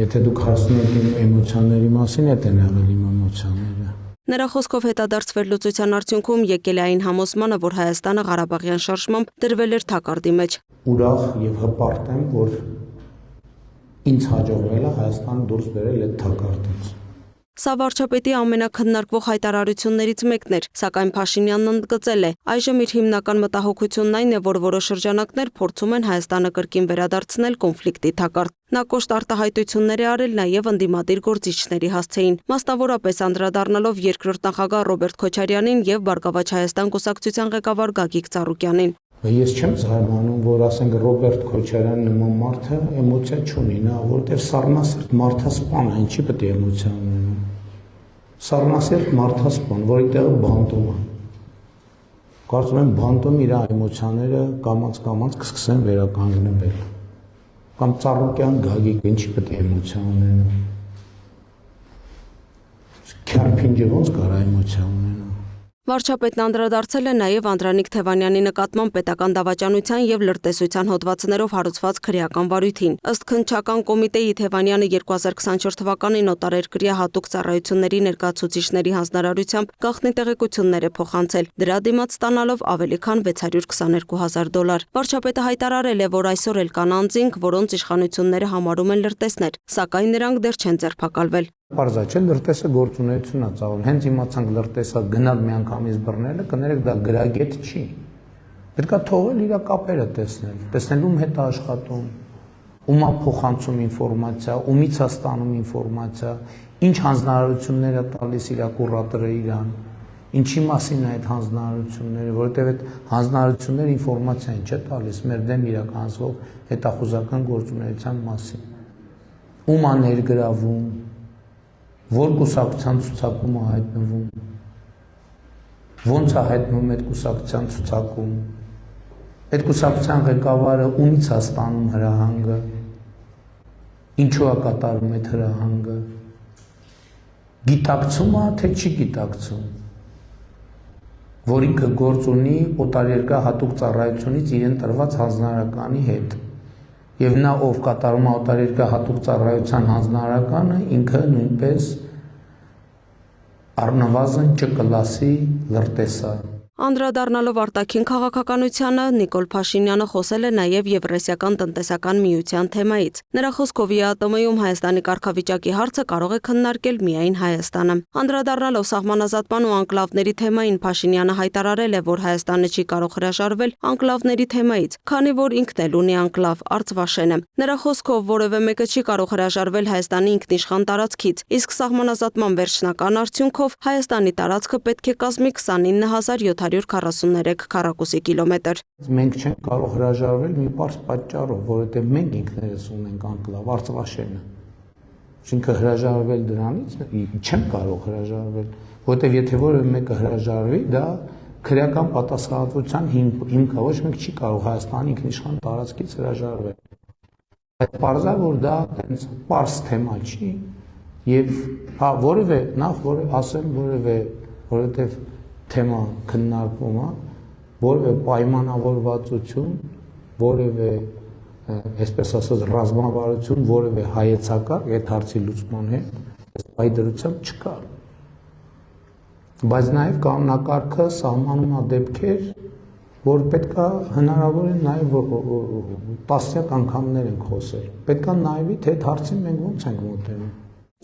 [SPEAKER 6] Եթե դուք հարցնում եք իմ էմոցիաների մասին, այդ են եղել իմ էմոցիաները։
[SPEAKER 2] Նրա խոսքով հետադարձ վերլուծության արդյունքում եկել է այն համոզմանը, որ Հայաստանը Ղարաբաղյան շարժմամբ դրվել էր թակարդի մեջ։
[SPEAKER 6] Ուրախ եւ հպարտ եմ, որ ինձ հաջողվել է Հայաստան դուրս բերել այդ թակարդից։
[SPEAKER 2] Սա վարչապետի ամենակննարկվող հայտարարություններից մեկն էր, սակայն Փաշինյանն ընդգծել է, այժմ իր հիմնական մտահոգությունն այն է, որ որոշ շրջանակներ փորձում են Հայաստանը կրկին վերադարձնել կոնֆլիկտի թակարդ։ Նա կոշտ արտահայտություններ է արել նաև ընդդիմադիր գործիչների հասցեին, մասնավորապես անդրադառնալով երկրորդ նախագահ Ռոբերտ Քոչարյանին եւ Բարգավաճ Հայաստան կուսակցության ղեկավար Գագիկ Ծառուկյանին։
[SPEAKER 6] Ես չեմ զարմանում, որ ասենք Ռոբերտ Քոչարյանը նման մարդը էմոցիա չունի, նա որտեղ սառնասիրտ մարդասպան է, ինչի պետք է էմոցիա ունենա։ Սառնասիրտ մարդասպան, որի տեղը բանտում է։ Կարծում եմ բանտում իր էմոցիաները կամաց կսկսեն վերականգնվել։ Կամ Ծառուկյան Գագիկ ինչի պետք է էմոցիա ունենա։ Քյարփինջը ոնց կարա էմոցիա ունենա։
[SPEAKER 2] Վարչապետն անդրադարձել է նաև Անդրանիկ Թևանյանի նկատմամբ պետական դավաճանության եւ լրտեսության հոդվածներով հարուցված քրեական վարույթին։ Ըստ քննչական կոմիտեի Թևանյանը 2024 թվականին օտարերկրյա հատուկ ծառայությունների ներկայացուցիչների հանձնարարությամբ գաղտնի տեղեկություններ է փոխանցել, դրա դիմաց ստանալով ավելի քան $622,000։ Վարչապետը հայտարարել է, որ այսօր էլ կան անձինք, որոնց իշխանությունները համարում են լրտեսներ, սակայն նրանք դեռ չեն ձերբակալվել։
[SPEAKER 6] Պարզա չէ, լրտեսը գործունեություն է ծավալ։ Հենց իմացանք լրտեսը գնալ միանգամից բռնելը, կներեք դա գրագետ չի։ Պետք է թողել իր կապերը տեսնել ում հետ է աշխատում, ումա փոխանցում ինֆորմացիա, ումից է ստանում ինֆորմացիա, ինչ հանձնարարություններ է տալիս իր կուրատորը իրան, ինչի մասին է այդ հանձնարարությունները, որովհետև այդ հանձնարարությունները ինֆորմացիա ինչ է տալիս մեր դեմ իրականացվող հետախուզական գործունեության մասին։ Ում է ներգրավում, որ կուսակցության ցուցակում է հայտնվում, ոնց է հայտնվում այդ կուսակցության ցուցակում, այդ կուսակցության ղեկավարը ումից է ստանում հրահանգը, ինչու է կատարում այդ հրահանգը, գիտակցում է, թե չի գիտակցում, որ ինքը գործ ունի օտարերկրյա հատուկ ծառայությունից իրեն տրված հանձնարարականի հետ։ Եվ նա ով կատարում է օտարերկրյա հատուկ ծառայության հանձնարարականը, ինքը նույնպես առնվազն Չ կլասի լրտես է։
[SPEAKER 2] Անդրադառնալով արտաքին քաղաքականությանը, Նիկոլ Փաշինյանը խոսել է նաև Եվրասիական տնտեսական միության թեմայից։ Նրա խոսքով ԵԱՏՄ-ում Հայաստանի կարգավիճակի հարցը կարող է քննարկել միայն Հայաստանը։ Անդրադառնալով սահմանազատման ու անկլավների թեմային, Փաշինյանը հայտարարել է, որ Հայաստանը չի կարող հրաժարվել անկլավների թեմայից, քանի որ ինքն էլ ունի անկլավ Արցվաշենը։ Նրա խոսքով որևէ մեկը չի կարող հրաժարվել Հայաստանի ինքնիշխան տարածքից, իսկ սահմանազատման վերջնական արդյունքով Հայաստանի տարածքը պետք է կազմի 29743 քառակուսի կիլոմետր։
[SPEAKER 6] Մենք չենք կարող հրաժարվել մի պարզ պատճառով, որովհետև մենք ինքներս ունենք անկլավ Արցվաշենը։ Ինքը հրաժարվել դրանից չեմ կարող հրաժարվել, որովհետև եթե որևէ մեկը հրաժարվի, դա քրեական պատասխանատվության հիմք է, ոչ մեկ չի կարող Հայաստանի ինքնիշխան տարածքից հրաժարվել։ Այդ պարզ է, որ դա այնպես պարզ թեմա չի եւ որևէ որովհետև թեմա քննարկվում է, որևէ պայմանավորվածություն, որևէ, այսպես ասած, ռազմավարություն, որևէ հայեցակարգ այդ հարցի լուծման հետ պայդրությամբ չկա։ Բայց նաև կանոնակարգը սահմանում է դեպքեր, որ պետք է հնարավոր է նաև տասնյակ անգամներ ենք խոսել։ Պետք է նայվի, թե այդ հարցին մենք ոնց ենք մոտենում։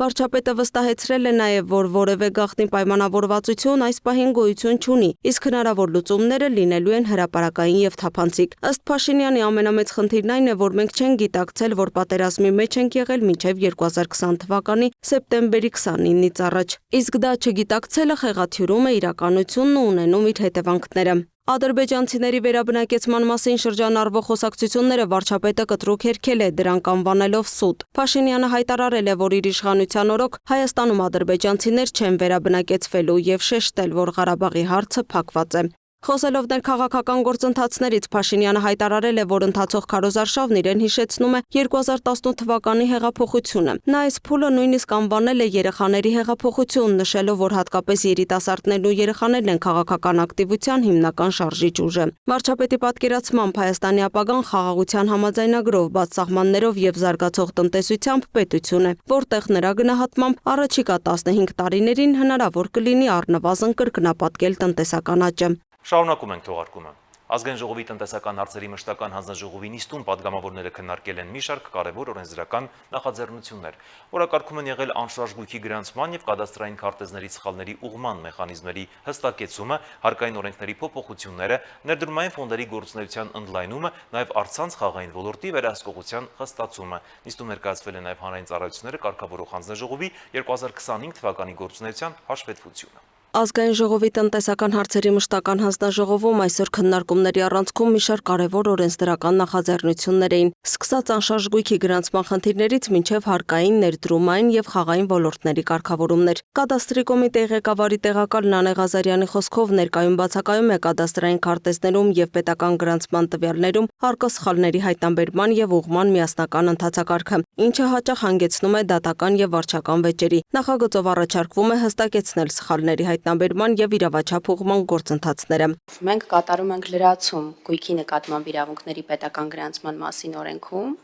[SPEAKER 2] Վարչապետը վստահեցրել է նաև, որ որևէ գաղտնի պայմանավորվածություն այս պահին գոյություն չունի, իսկ հնարավոր լուծումները լինելու են հրապարակային եւ թափանցիկ։ Ըստ Փաշինյանի ամենամեծ խնդիրն այն է, որ մենք չենք գիտակցել, որ պատերազմի մեջ ենք եղել մինչև 2020 թվականի սեպտեմբերի 29-ից առաջ։ Իսկ դա չգիտակցելը խեղաթյուրում է իրականությունն ու ունենում իր հետևանքները։ Ադրբեջանցիների վերաբնակեցման մասին շրջանառվող խոսակցությունները վարչապետը կտրուկ հերքել է, դրանք անվանելով սուտ։ Փաշինյանը հայտարարել է, որ իր իշխանության օրոք Հայաստանում ադրբեջանցիներ չեն վերաբնակեցվելու եւ շեշտել, որ Ղարաբաղի հարցը փակված է։ Խոսելով ներքաղաքական գործընթացներից Փաշինյանը հայտարարել է, որ ընթացող քարոզարշավն իրեն հիշեցնում է 2018 թվականի հեղափոխությունը։ Նա այս փուլը նույնիսկ անվանել է երեխաների հեղափոխություն, նշելով, որ հատկապես երիտասարդներն ու երեխաներն են քաղաքական ակտիվության հիմնական շարժիչ ուժը։ Վարչապետի պատկերացմամբ Հայաստանի ապագան խաղաղության համաձայնագրով, բաց սահմաններով եւ զարգացող տնտեսությամբ պետություն է, որտեղ նրա գնահատմամբ առաջիկա 15 տարիներին հնարավոր կլինի առնվազն կրկնապատկել տնտեսական աճը։
[SPEAKER 1] Շարունակում ենք թողարկումը։ Ազգային ժողովի տնտեսական հարցերի մշտական հանձնաժողովի նիստում падգամավորները քննարկել են մի շարք կարևոր օրենսդրական նախաձեռնություններ, որակարգում են եղել անշարժ գույքի գրանցման եւ կադաստրային քարտեզների սխալների ուղղման մեխանիզմերի հստակեցումը, հարկային օրենքների փոփոխությունները, ներդրումային ֆոնդերի գործունեության ընդլայնումը, նաեւ առցանց խաղային ոլորտի վերահսկողության խստացումը։ Նիստում ներկայացվել է նաեւ հանրային ծառայությունները կարգավորող հանձնաժողովի 2025 թվականի գործունեության հաշվետվությունը։
[SPEAKER 2] Ազգային ժողովի տնտեսական հարցերի մշտական հանձնաժողովում այսօր քննարկումների առանցքում մի շարք կարևոր օրենսդրական նախաձեռնություններ էին, սկսած անշարժ գույքի գրանցման խնդիրներից մինչև հարկային, ներդրումային եւ խաղային ոլորտների կարգավորումներ։ Կադաստրի կոմիտեի ղեկավարի տեղակալ Նանե Ղազարյանի խոսքով ներկայում բացակայում է կադաստրային քարտեզներում եւ պետական գրանցման տվյալներում առկա սխալների հայտնաբերման եւ ուղղման միասնական ընթացակարգը, ինչը հաճախ հանգեցնում է դատական եւ վարչական վեճերի։ Նախագծով առաջարկվում է հստակեցնել սխալների հայտնաբերման եւ իրավաչափ ուղղման գործընթացները։
[SPEAKER 8] Մենք կատարում ենք լրացում գույքի նկատմամբ իրավունքների պետական գրանցման մասին օրենքում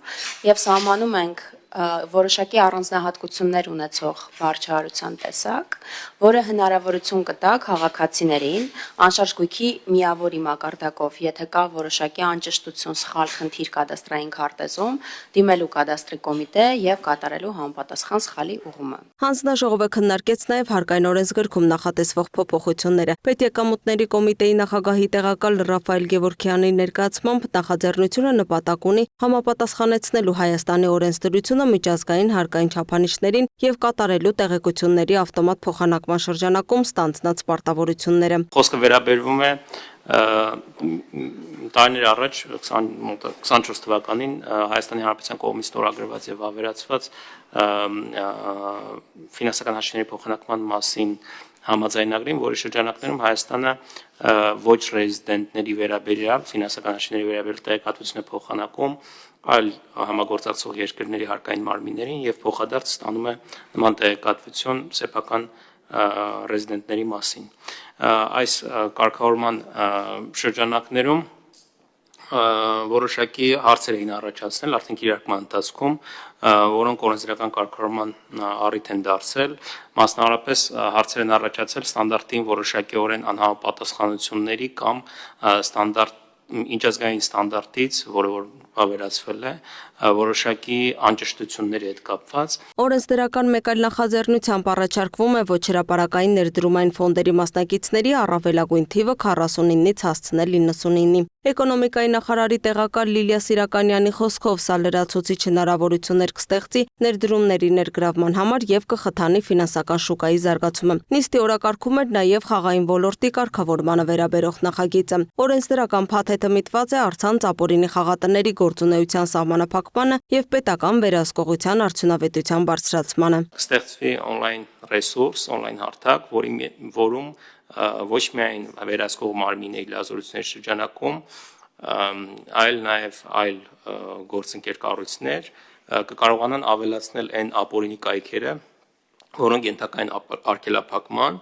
[SPEAKER 8] եւ սահմանում ենք որոշակի առանձնահատկություններ ունեցող վարչահարության տեսակ, որը հնարավորություն կտա քաղաքացիներին անշարժ գույքի միավորի մակարդակով, եթե կա որոշակի անճշտություն, սխալ խնդիր կադաստրային քարտեզում, դիմելու կադաստրի կոմիտե եւ կատարելու համապատասխան սխալի ուղղումը։
[SPEAKER 2] Հանձնաժողովը քննարկեց նաեւ հարկային օրենսգրքում նախատեսվող փոփոխությունները։ Պետեկամուտների կոմիտեի նախագահի տեղակալ Ռաֆայել Գևորգյանի ներկայացմամբ նախաձեռնությունը նպատակ ունի համապատասխանեցնելու Հայաստանի օրենսդրությունը միջազգային հարկային չափանիշներին եւ կատարելու տեղեկությունների ավտոմատ փոխանակման շրջանակում ստանձնած պարտավորությունները։
[SPEAKER 9] Խոսքը վերաբերվում է տարիներ առաջ 24 թվականին Հայաստանի Հանրապետության կողմից ստորագրված եւ ավերացված ֆինանսական հաշիվների փոխանակման մասին համաձայնագրին, որի շրջանակներում Հայաստանը ոչ ռեզիդենտների վերաբերյալ ֆինանսական հաշիվների վերաբերյալ տեղեկատվություն է փոխանակում այլ համագործակցող երկրների հարկային մարմիններին եւ փոխադարձ ստանում է նման տեղեկատվություն սեփական ռեզիդենտների մասին։ Այս կարգավորման շրջանակներում որոշակի հարցեր էին առաջացնել արդեն քիրարկման ընթացքում, որոնք օրենսդրական կարգավորման առիթ են դարձել, մասնավորապես հարցեր են առաջացել ստանդարտին որոշակիորեն անհամապատասխանությունների կամ ստանդարտ միջազգային ստանդարտից, որը որ ավերացվել է, որոշակի անճշտությունների հետ կապված։
[SPEAKER 2] Օրենսդրական մեկ այլ նախաձեռնությամբ առաջարկվում է ոչ հրապարակային ներդրումային ֆոնդերի մասնակիցների առավելագույն թիվը 49-ից հասցնել 99-ի։ Էկոնոմիկայի նախարարի տեղակալ Լիլիա Սիրականյանի խոսքով սա լրացուցիչ հնարավորություններ կստեղծի ներդրումների ներգրավման համար եւ կխթանի ֆինանսական շուկայի զարգացումը։ Նիստի օրակարգում էր նաեւ խաղային ոլորտի կարգավորմանը վերաբերող նախագիծը։ Օրենսդրական փաթեթը միտված է առցանց ապօրինի խաղատների գործունեության սահմանափակմանը եւ պետական վերահսկողության արդյունավետության բարձրացմանը։
[SPEAKER 9] Կստեղծվի on-line ռեսուրս, on-line հարթակ, որում ոչ միայն վերահսկող մարմինների լիազորությունների շրջանակում, այլ նաև այլ գործընկեր կառույցներ կկարողանան ավելացնել այն ապօրինի կայքերը, որոնք ենթակա են արգելափակման,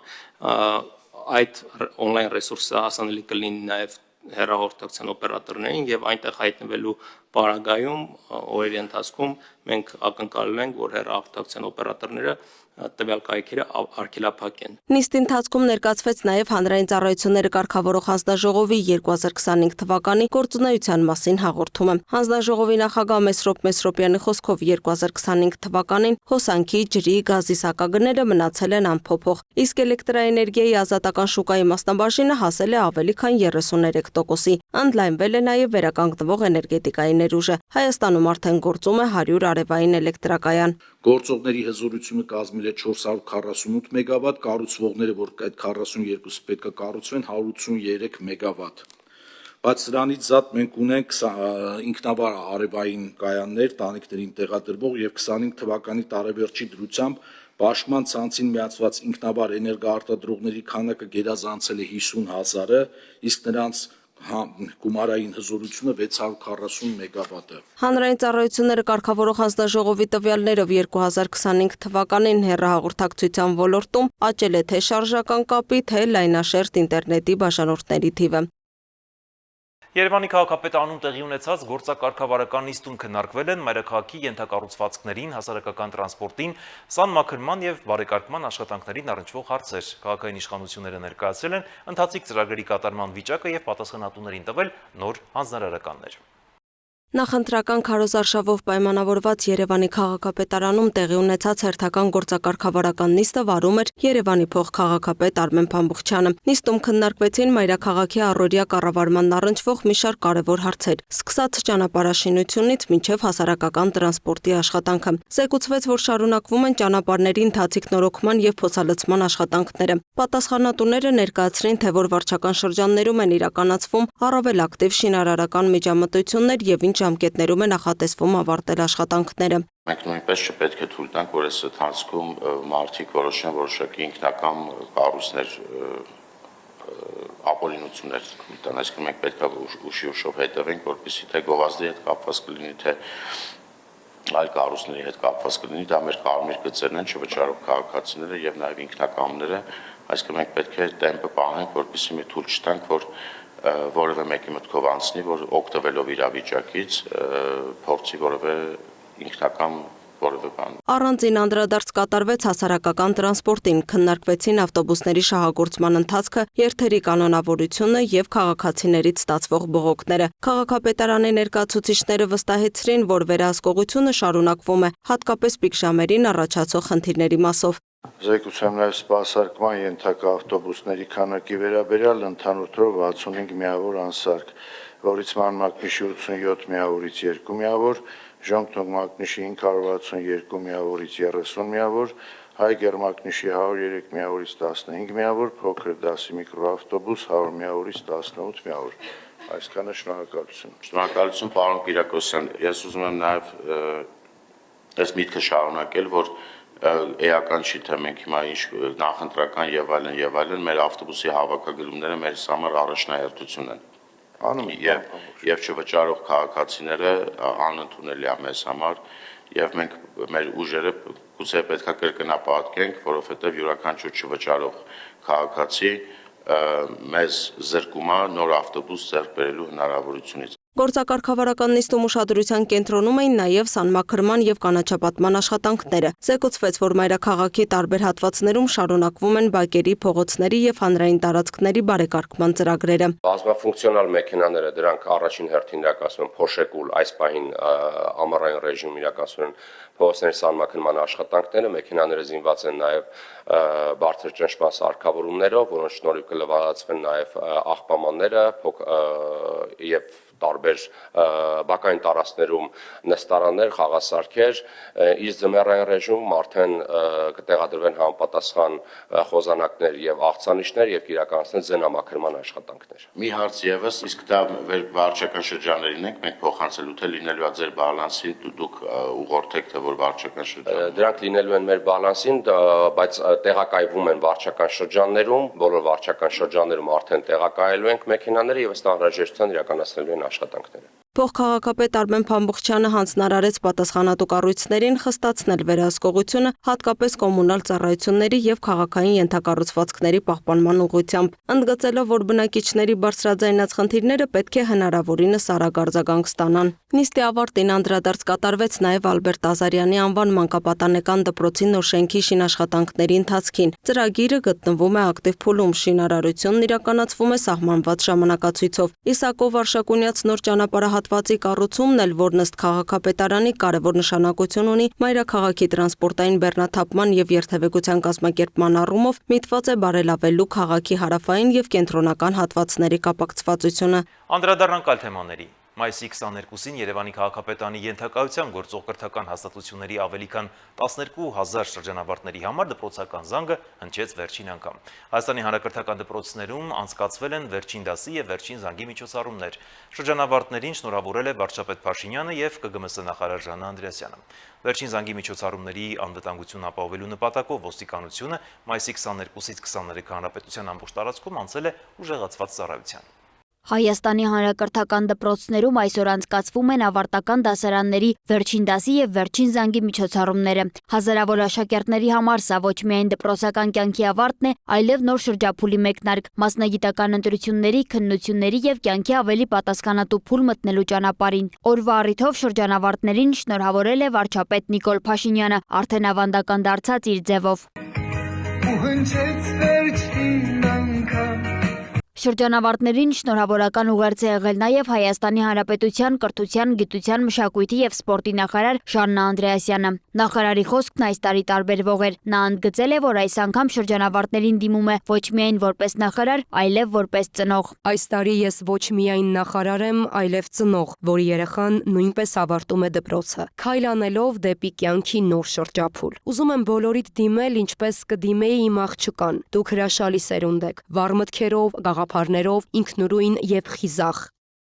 [SPEAKER 9] այդ on-line ռեսուրսը հասանելի կլինի նաև հեռահաղորդակցության օպերատորներին եւ այնտեղ հայտնվելու պարագայում օրերի ընթացքում մենք ակնկալում ենք, որ հեռահաղորդակցության օպերատորները տվյալ կայքերը արգելափակեն։
[SPEAKER 2] Նիստի ընթացքում ներկայացվեց նաև հանրային ծառայությունները կարգավորող հանձնաժողովի 2025 թվականի գործունեության մասին հաղորդումը։ Հանձնաժողովի նախագահ Մեսրոպ Մեսրոպյանի խոսքով 2025 թվականին հոսանքի, ջրի, գազի սակագները մնացել են անփոփոխ, իսկ էլեկտրաէներգիայի ազատական շուկայի մասնաբաժինը հասել է ավելի քան 33%-ի։ Ընդլայնվել է նաև վերականգնվող էներգետիկայի ներուժը։ Հայաստանում արդեն գործում է 100 արևային էլեկտրակայան։
[SPEAKER 10] Գործողների հզորությունը կազմել է 448 մեգավատ, կառուցվողները, որ այդ 42-ը պետք է կառուցվեն, 183 մեգավատ։ Բայց սրանից զատ մենք ունենք ինքնավար արևային կայաններ, տանիքներին տեղադրվող եւ 25 թվականի տարեվերջի դրությամբ Պաշտպան ցանցին միացված ինքնավար էներգոարտադրողների քանակը գերազանցել է 50,000-ը, իսկ նրանց գումարային հզորությունը 640 մեգավատ է։
[SPEAKER 2] Հանրային ծառայությունները կարգավորող հանձնաժողովի տվյալներով 2025 թվականին հեռահաղորդակցության ոլորտում աճել է թե շարժական կապի, թե լայնաշերտ ինտերնետի բաժանորդների թիվը։
[SPEAKER 1] Երևանի քաղաքապետարանում տեղի ունեցած գործակարգավարական նիստում քննարկվել են մայրաքաղաքի ենթակառուցվածքներին, հասարակական տրանսպորտին, սանմաքրման եւ բարեկարգման աշխատանքներին առնչվող հարցեր։ Քաղաքային իշխանությունները ներկայացրել են ընթացիկ ծրագրերի կատարման վիճակը եւ պատասխանատուներին տվել նոր հանձնարարականներ։
[SPEAKER 2] Նախընտրական քարոզարշավով պայմանավորված Երևանի քաղաքապետարանում տեղի ունեցած հերթական գործակարգավարական նիստը վարում էր Երևանի փոխքաղաքապետ Արմեն Փամբուխչյանը։ Նիստում քննարկվեցին մայրաքաղաքի առօրյա կառավարման առնչվող մի շարք կարևոր հարցեր, սկսած ճանապարհաշինությունից մինչև հասարակական տրանսպորտի աշխատանքը։ Զեկուցվեց, որ շարունակվում են ճանապարհների ընթացիկ նորոգման եւ փոխալցման աշխատանքները։ Պատասխանատուները ներկայացրին, թե որ վարչական շրջաններում են իրականացվում առավել ակտիվ շինարարական միջամտություններ եւ ինչ ժամկետներում է նախատեսվում ավարտել աշխատանքները։
[SPEAKER 11] Մենք նույնպես չպետք է թույլ տանք, որ այս ընթացքում մարդիկ որոշեն որոշակի ինքնական կառույցներ ապօրինություններ տան, այսինքն մենք պետք է ուշով հետևենք, որպեսզի թե գովազդի հետ կապված կլինի, թե այլ կառույցների հետ կապված կլինի, դա մեր կարմիր գծերն են, չվճարող քաղաքացիները եւ նաեւ ինքնակամները, այսինքն մենք պետք է տեմպը պահենք, որպեսզի մի թույլ չտանք, որ որևէ մեկի մտքով անցնի, որ օգտվելով իրավիճակից փորձի որևէ ինքնական որևէ բան։
[SPEAKER 2] Առանձին անդրադարձ կատարվեց հասարակական տրանսպորտին, քննարկվեցին ավտոբուսների շահագործման ընթացքը, երթերի կանոնավորությունը եւ քաղաքացիներից ստացվող բողոքները։ Քաղաքապետարանի ներկայացուցիչները վստահեցրին, որ վերահսկողությունը շարունակվում է, հատկապես պիկ ժամերին առաջացող խնդիրների մասով։
[SPEAKER 12] Զեկուցեմ նաև սպասարկման ենթակա ավտոբուսների քանակի վերաբերյալ ընդհանուր թվով 65 միավոր անսարք, որից մանմակնիշի 87 միավորից 2 միավոր, ժողովրդող մակնիշի 562 միավորից 30 միավոր, հայ գերմակնիշի 103 միավորից 15 միավոր, փոքր դասի միկրոավտոբուս 100 միավորից 18 միավոր։ Այսքանը շնորհակալություն։
[SPEAKER 11] Շնորհակալություն, պարոն Կիրակոսյան։ Ես ուզում եմ նաև այս միտքը շարունակել, որ էական չի, թե մենք հիմա ինչ նախընտրական եւ այլն, մեր ավտոբուսի հավաքագրումները մեր համար առաջնահերթություն են։ Եվ չվճարող քաղաքացիները անընդունելի է մեզ համար եւ մենք մեր ուժերը գուցե պետք է կրկնապատկենք, որովհետեւ յուրաքանչյուր չվճարող քաղաքացի մեզ զրկում է նոր ավտոբուս ձեռք բերելու հնարավորությունից։
[SPEAKER 2] Գործակարգավարական նիստում ուշադրության կենտրոնում էին նաև սանմաքրման եւ կանաչապատման աշխատանքները։ Զեկուցվեց, որ մայրաքաղաքի տարբեր հատվածներում շարունակվում են բակերի, փողոցների եւ հանրային տարածքների բարեկարգման ծրագրերը։
[SPEAKER 13] Բազմաֆունկցիոնալ մեքենաները դրանք առաջին հերթին իրականացնում են փոշեկուլ, այս պահին ամառային ռեժիմում իրականացնում են փողոցների սանմաքրման աշխատանքները, մեքենաները զինված են նաև բարձր ճնշման սարքավորումներով, որոնց շնորհիվ կլավացվեն նաև աղբամանները եւ տարբեր բակային տարածքներում նստարաններ, խաղասարքեր, իսկ ձմեռային ռեժիմում արդեն կտեղադրվեն համապատասխան խոզանակներ եւ աղցանիշներ եւ կիրականացնեն ձենամաքրման աշխատանքներ։
[SPEAKER 11] Մի հարց եւս, իսկ դա վարչական շրջաններին ենք մենք փոխանցելու, թե լինելու է ձեր բալանսին, դուք ուղղորդեք, թե որ վարչական շրջան։
[SPEAKER 13] Դրանք լինելու են մեր բալանսին, բայց տեղակայվում են վարչական շրջաններում, բոլոր վարչական շրջաններում արդեն տեղակայելու ենք մեքենաները եւ ըստ անհրաժեշտության իրականացնելու են աշխատանքները։
[SPEAKER 2] Փոխքաղաքապետ Արմեն Փամբուխչյանը հանձնարարեց պատասխանատու կառույցներին խստացնել վերահսկողությունը, հատկապես կոմունալ ծառայությունների եւ քաղաքային ենթակառուցվածքների պահպանման ուղղությամբ, ընդգծելով, որ բնակիչների բարձրաձայնած խնդիրները պետք է հնարավորինս արագ արձագանք ստանան։ Նիստի ավարտին անդրադարձ կատարվեց նաեւ Ալբերտ Ազարյանի անվան մանկապատանեկան դպրոցի նոր շենքի շինաշխատանքների ընթացքին։ Ծրագիրը գտնվում է ակտիվ փուլում, շինարարությունն իրականացվում է սահմանված ժամանակացույցով։ Իսակով Արշակունյաց նոր ճանապարհահատվածի կառուցումն էլ, որն ըստ քաղաքապետարանի կարևոր նշանակություն ունի մայրաքաղաքի տրանսպորտային բեռնաթափման եւ երթևեկության կազմակերպման առումով, միտված է բարելավելու քաղաքի հարավային եւ կենտրոնական հատվածների կապակցվածությունը։
[SPEAKER 1] Անդրադառնանք այլ թեմաների։ Մայիսի 22-ին Երևանի քաղաքապետարանի ենթակայության գործող կրթական հաստատությունների ավելի քան 12,000 շրջանավարտների համար դպրոցական զանգը հնչեց վերջին անգամ։ Հայաստանի հանրակրթական դպրոցներում անցկացվել են վերջին դասի եւ վերջին զանգի միջոցառումներ։ Շրջանավարտներին շնորհավորել է վարչապետ Փաշինյանը եւ ԿԳՄՍ նախարար Ժաննա Անդրեասյանը։ Վերջին զանգի միջոցառումների անվտանգությունն ապահովելու նպատակով ոստիկանությունը մայիսի 22-ից 23 հանրապետության ամբողջ տարածքում անցել է ուժեղացված ծառայության։
[SPEAKER 7] Հայաստանի հանրակրթական դպրոցներում այսօր անցկացվում են ավարտական դասարանների վերջին դասի եւ վերջին զանգի միջոցառումները։ Հազարավոր աշակերտների համար սա ոչ միայն դպրոցական կյանքի ավարտն է, այլև նոր շրջափուլի մեկնարկ, մասնագիտական ընտրությունների, քննությունների եւ կյանքի ավելի պատասխանատու փուլ մտնելու ճանապարհին։ Օրվա առիթով շրջանավարտներին շնորհավորել է վարչապետ Նիկոլ Փաշինյանը, արդեն ավանդական դարձած իր ձևով։ Շրջանավարտներին շնորհավորական ուղերձ է եղել նաև Հայաստանի Հանրապետության կրթության, գիտության, մշակույթի եւ սպորտի նախարար Ժաննա Անդրեասյանը։ Նախարարի խոսքն այս տարի տարբերվող էր։ Նա ընդգծել է, որ այս անգամ շրջանավարտներին դիմում է ոչ միայն որպես նախարար, այլև որպես ծնող։
[SPEAKER 14] Այս տարի ես ոչ միայն նախարար եմ, այլև ծնող, որի երեխան նույնպես ավարտում է դպրոցը, քայլ անելով դեպի կյանքի նոր շրջափուլ։ Ուզում եմ բոլորիդ դիմել, ինչպես կդիմեի իմ աղջկան։ Դուք հրաշալի սերունդ եք, վառ մտքերով, գաղափարներով, ինքնուրույն եւ խիզախ։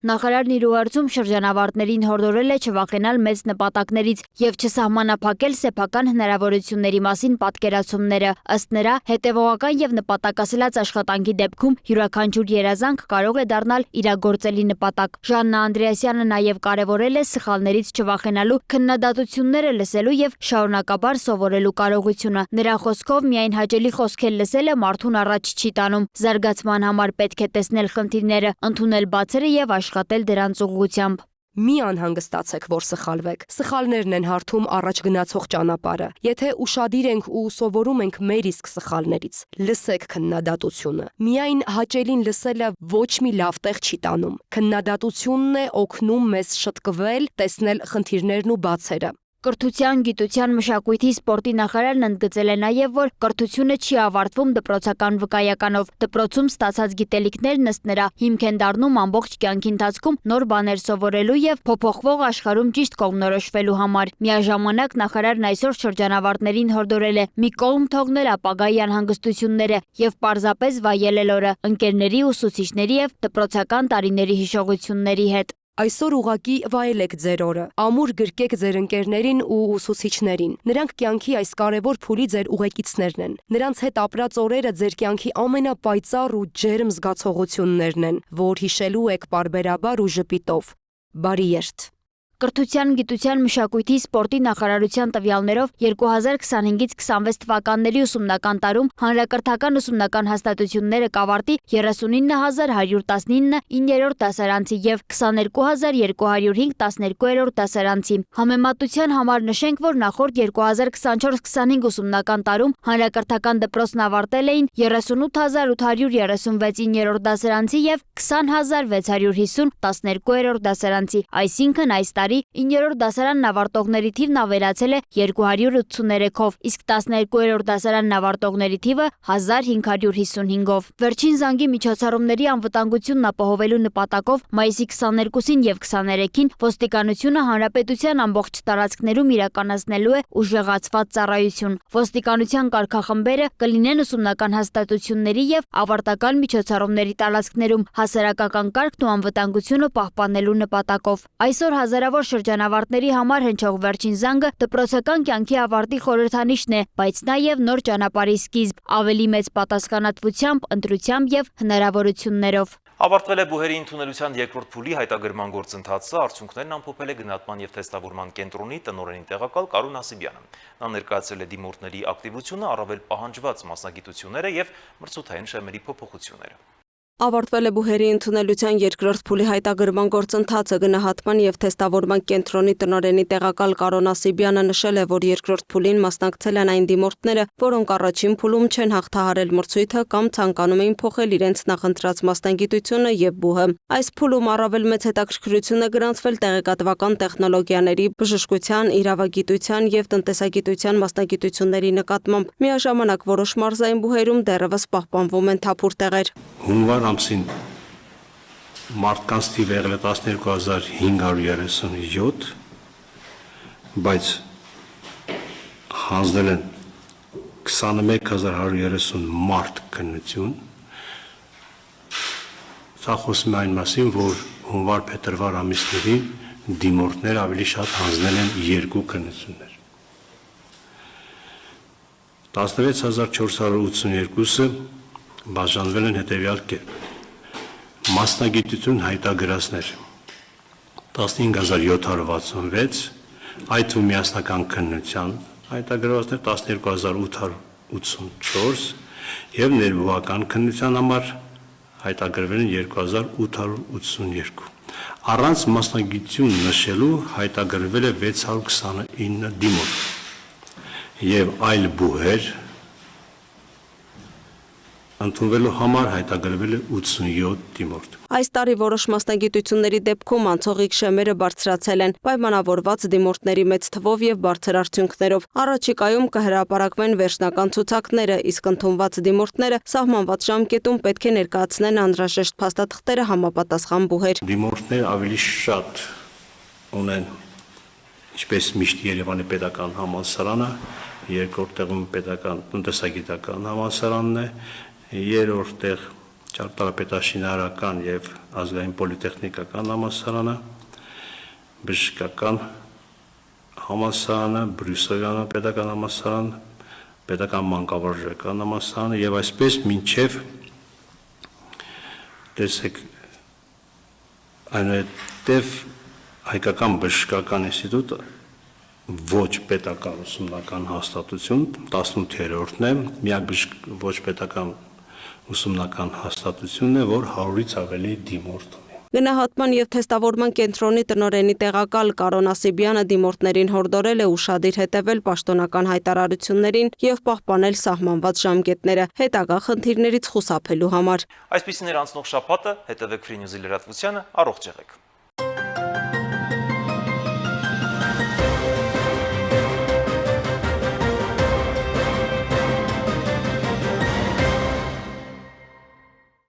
[SPEAKER 7] Նախարարն իր ուղերձում շրջանավարտներին հորդորել է չվախենալ մեծ նպատակներից եւ չսահմանափակել սեփական հնարավորությունների մասին պատկերացումները։ Ըստ նրա, հետևողական եւ նպատակասլաց աշխատանքի դեպքում յուրաքանչյուր երազանք կարող է դառնալ իրագործելի նպատակ։ Ժաննա Անդրեասյանը նաեւ կարեւորել է սխալներից չվախենալու, քննադատությունները լսելու եւ շարունակաբար սովորելու կարողությունը։ Նրա խոսքով միայն հաճելի խոսքեր լսելը մարդուն առաջ չի տանում։ Զարգացման համար պետք է տեսնել խնդիրները, ընդունել բացերը եւ աշխատել դրանց ուղղությամբ։
[SPEAKER 14] Մի անհանգստացեք, որ սխալվեք։ Սխալներն են հարթում առաջ գնացող ճանապարհը։ Եթե ուշադիր ենք ու սովորում ենք մեր իսկ սխալներից, լսեք քննադատությունը։ Միայն հաճելին լսելը ոչ մի լավ տեղ չի տանում։ Քննադատությունն է օգնում մեզ շտկվել, տեսնել խնդիրներն ու բացերը։
[SPEAKER 7] Կրթության, գիտության, մշակույթի, սպորտի նախարարն ընդգծել է նաև, որ կրթությունը չի ավարտվում դպրոցական վկայականով։ Դպրոցում ստացած գիտելիքներն ըստ նրա հիմք են դառնում ամբողջ կյանքի ընթացքում նոր բաներ սովորելու եւ փոփոխվող աշխարհում ճիշտ կողմնորոշվելու համար։ Միաժամանակ նախարարն այսօր շրջանավարտներին հորդորել է մի կողմ թողնել ապագայի անհանգստությունները եւ պարզապես վայելել օրը ընկերների, ուսուցիչների եւ դպրոցական տարիների հիշողությունների հետ։
[SPEAKER 14] Այսօր ուղակի վայելեք ձեր օրը, ամուր գրկեք ձեր ընկերներին ու ուսուցիչներին։ Նրանք կյանքի այս կարևոր փուլի ձեր ուղեկիցներն են։ Նրանց հետ ապրած օրերը ձեր կյանքի ամենապայծառ ու ջերմ զգացողություններն են, որ հիշելու եք պարբերաբար ու ժպիտով։ Բարի երթ։
[SPEAKER 7] Կրթության, գիտության, մշակույթի, սպորտի նախարարության տվյալներով 2025-ից 26 թվականների ուսումնական տարում հանրակրթական ուսումնական հաստատությունները կավարտի 39119 9-րդ դասարանցի եւ 22205 12-րդ դասարանցի։ Համեմատության համար նշենք, որ նախորդ 2024-25 ուսումնական տարում հանրակրթական դպրոցն ավարտել էին 38836 9-րդ դասարանցի եւ 20650 12-րդ դասարանցի, այսինքն այս տարի 9-րդ դասարանն ավարտողների թիվն ավելացել է 283-ով, իսկ 12-րդ դասարանն ավարտողների թիվը 1555-ով։ Վերջին զանգի միջոցառումների անվտանգությունն ապահովելու նպատակով մայիսի 22-ին եւ 23-ին ոստիկանությունը հանրապետության ամբողջ տարածքներում իրականացնելու է ուժեղացված ծառայություն։ Ոստիկանության կարգախմբերը կլինեն ուսումնական հաստատությունների եւ ավարտական միջոցառումների տարածքներում հասարակական կարգն ու անվտանգությունը պահպանելու նպատակով։ Այսօր հազարավոր շրջանավարտների համար հնչող վերջին զանգը դպրոցական կյանքի ավարտի խորհրդանիշն է, բայց նաև նոր ճանապարհի սկիզբ, ավելի մեծ պատասխանատվությամբ, ընտրությամբ եւ հնարավորություններով։
[SPEAKER 1] Ավարտվել է բուհերի ընդունելության երկրորդ փուլի հայտագրման գործընթացը, արդյունքներն ամփոփել է գնահատման եւ թեստավորման կենտրոնի տնօրենի տեղակալ Կարուն Ասիբյանը։ Նա ներկայացրել է դիմորդների ակտիվությունը, առավել պահանջված մասնագիտությունները եւ մրցութային շեմերի փոփոխությունները։
[SPEAKER 2] Ավարտվել է բուհերի ընդունելության երկրորդ փուլի հայտագրման գործընթացը, գնահատման եւ թեստավորման կենտրոնի տնօրենի տեղակալ Կարոն Ասիբյանը նշել է, որ երկրորդ փուլին մասնակցել են այն դիմորդները, որոնք առաջին փուլում չեն հաղթահարել մրցույթը կամ ցանկանում էին փոխել իրենց նախընտրած մասնագիտությունը եւ բուհը։ Այս փուլում առավել մեծ հետաքրքրություն է գրանցվել տեղեկատվական տեխնոլոգիաների, բժշկության, իրավագիտության եւ տնտեսագիտության մասնագիտությունների նկատմամբ։ Միաժամանակ որոշ մարզային բուհերում դեռևս պահպանվում են թափուր տեղեր։
[SPEAKER 15] Հունվար ամսին մարդկանց թիվը եղել է 12537, բայց հանձնել են 21130 մարդ քննություն։ Սա խոսում է այն մասին, որ հունվար-փետրվար ամիսներին դիմորդներ ավելի շատ հանձնել են 2 քննություններ։ 16482-ը բաժանվել են հետևյալ կերպ. մասնագիտություն հայտագրածներ 15766, այդ թվում միասնական քննության հայտագրվածներ 12884 եւ ներբուհական քննության համար հայտագրվել են 2882։ Առանց մասնագիտություն նշելու հայտագրվել է 629 դիմորդ եւ այլ բուհեր ընդունվելու համար հայտագրվել է 87 դիմորդ։
[SPEAKER 2] Այս տարի որոշ մասնագիտությունների դեպքում անցողիկ շեմերը բարձրացել են, պայմանավորված դիմորդների մեծ թվով եւ բարձր արդյունքներով։ Առաջիկայում կհրապարակվեն վերջնական ցուցակները, իսկ ընդունված դիմորդները սահմանված ժամկետում պետք է ներկայացնեն անհրաժեշտ փաստաթղթերը համապատասխան բուհեր։
[SPEAKER 15] Դիմորդներ ավելի շատ ունեն, ինչպես միշտ Երևանի պետական համալսարանը, երկրորդ տեղում պետական տնտեսագիտական համալսարանն է, երրորդ տեղ ճարտարապետաշինարարական եւ ազգային պոլիտեխնիկական համալսարանը, բժշկական համալսարանը, Բրյուսելյան պետական համալսարան, պետական մանկավարժական համալսարանը եւ այսպես մինչեւ տեսեք այնուհետև հայկական բժշկական ինստիտուտը ոչ պետական ուսումնական հաստատություն 18-րդն է, միակ ոչ պետական ուսումնական հաստատությունն է, որ 100-ից ավելի դիմորդ ունի։
[SPEAKER 2] Գնահատման եւ թեստավորման կենտրոնի տնօրենի տեղակալ Կարոն Ասիբյանը դիմորդներին հորդորել է ուշադիր հետևել պաշտոնական հայտարարություններին եւ պահպանել սահմանված ժամկետները հետագա խնդիրներից խուսափելու համար։
[SPEAKER 1] Այսպիսին էր անցնող շաբաթը, հետևեք Free News-ի լրատվությանը, առողջ եղեք։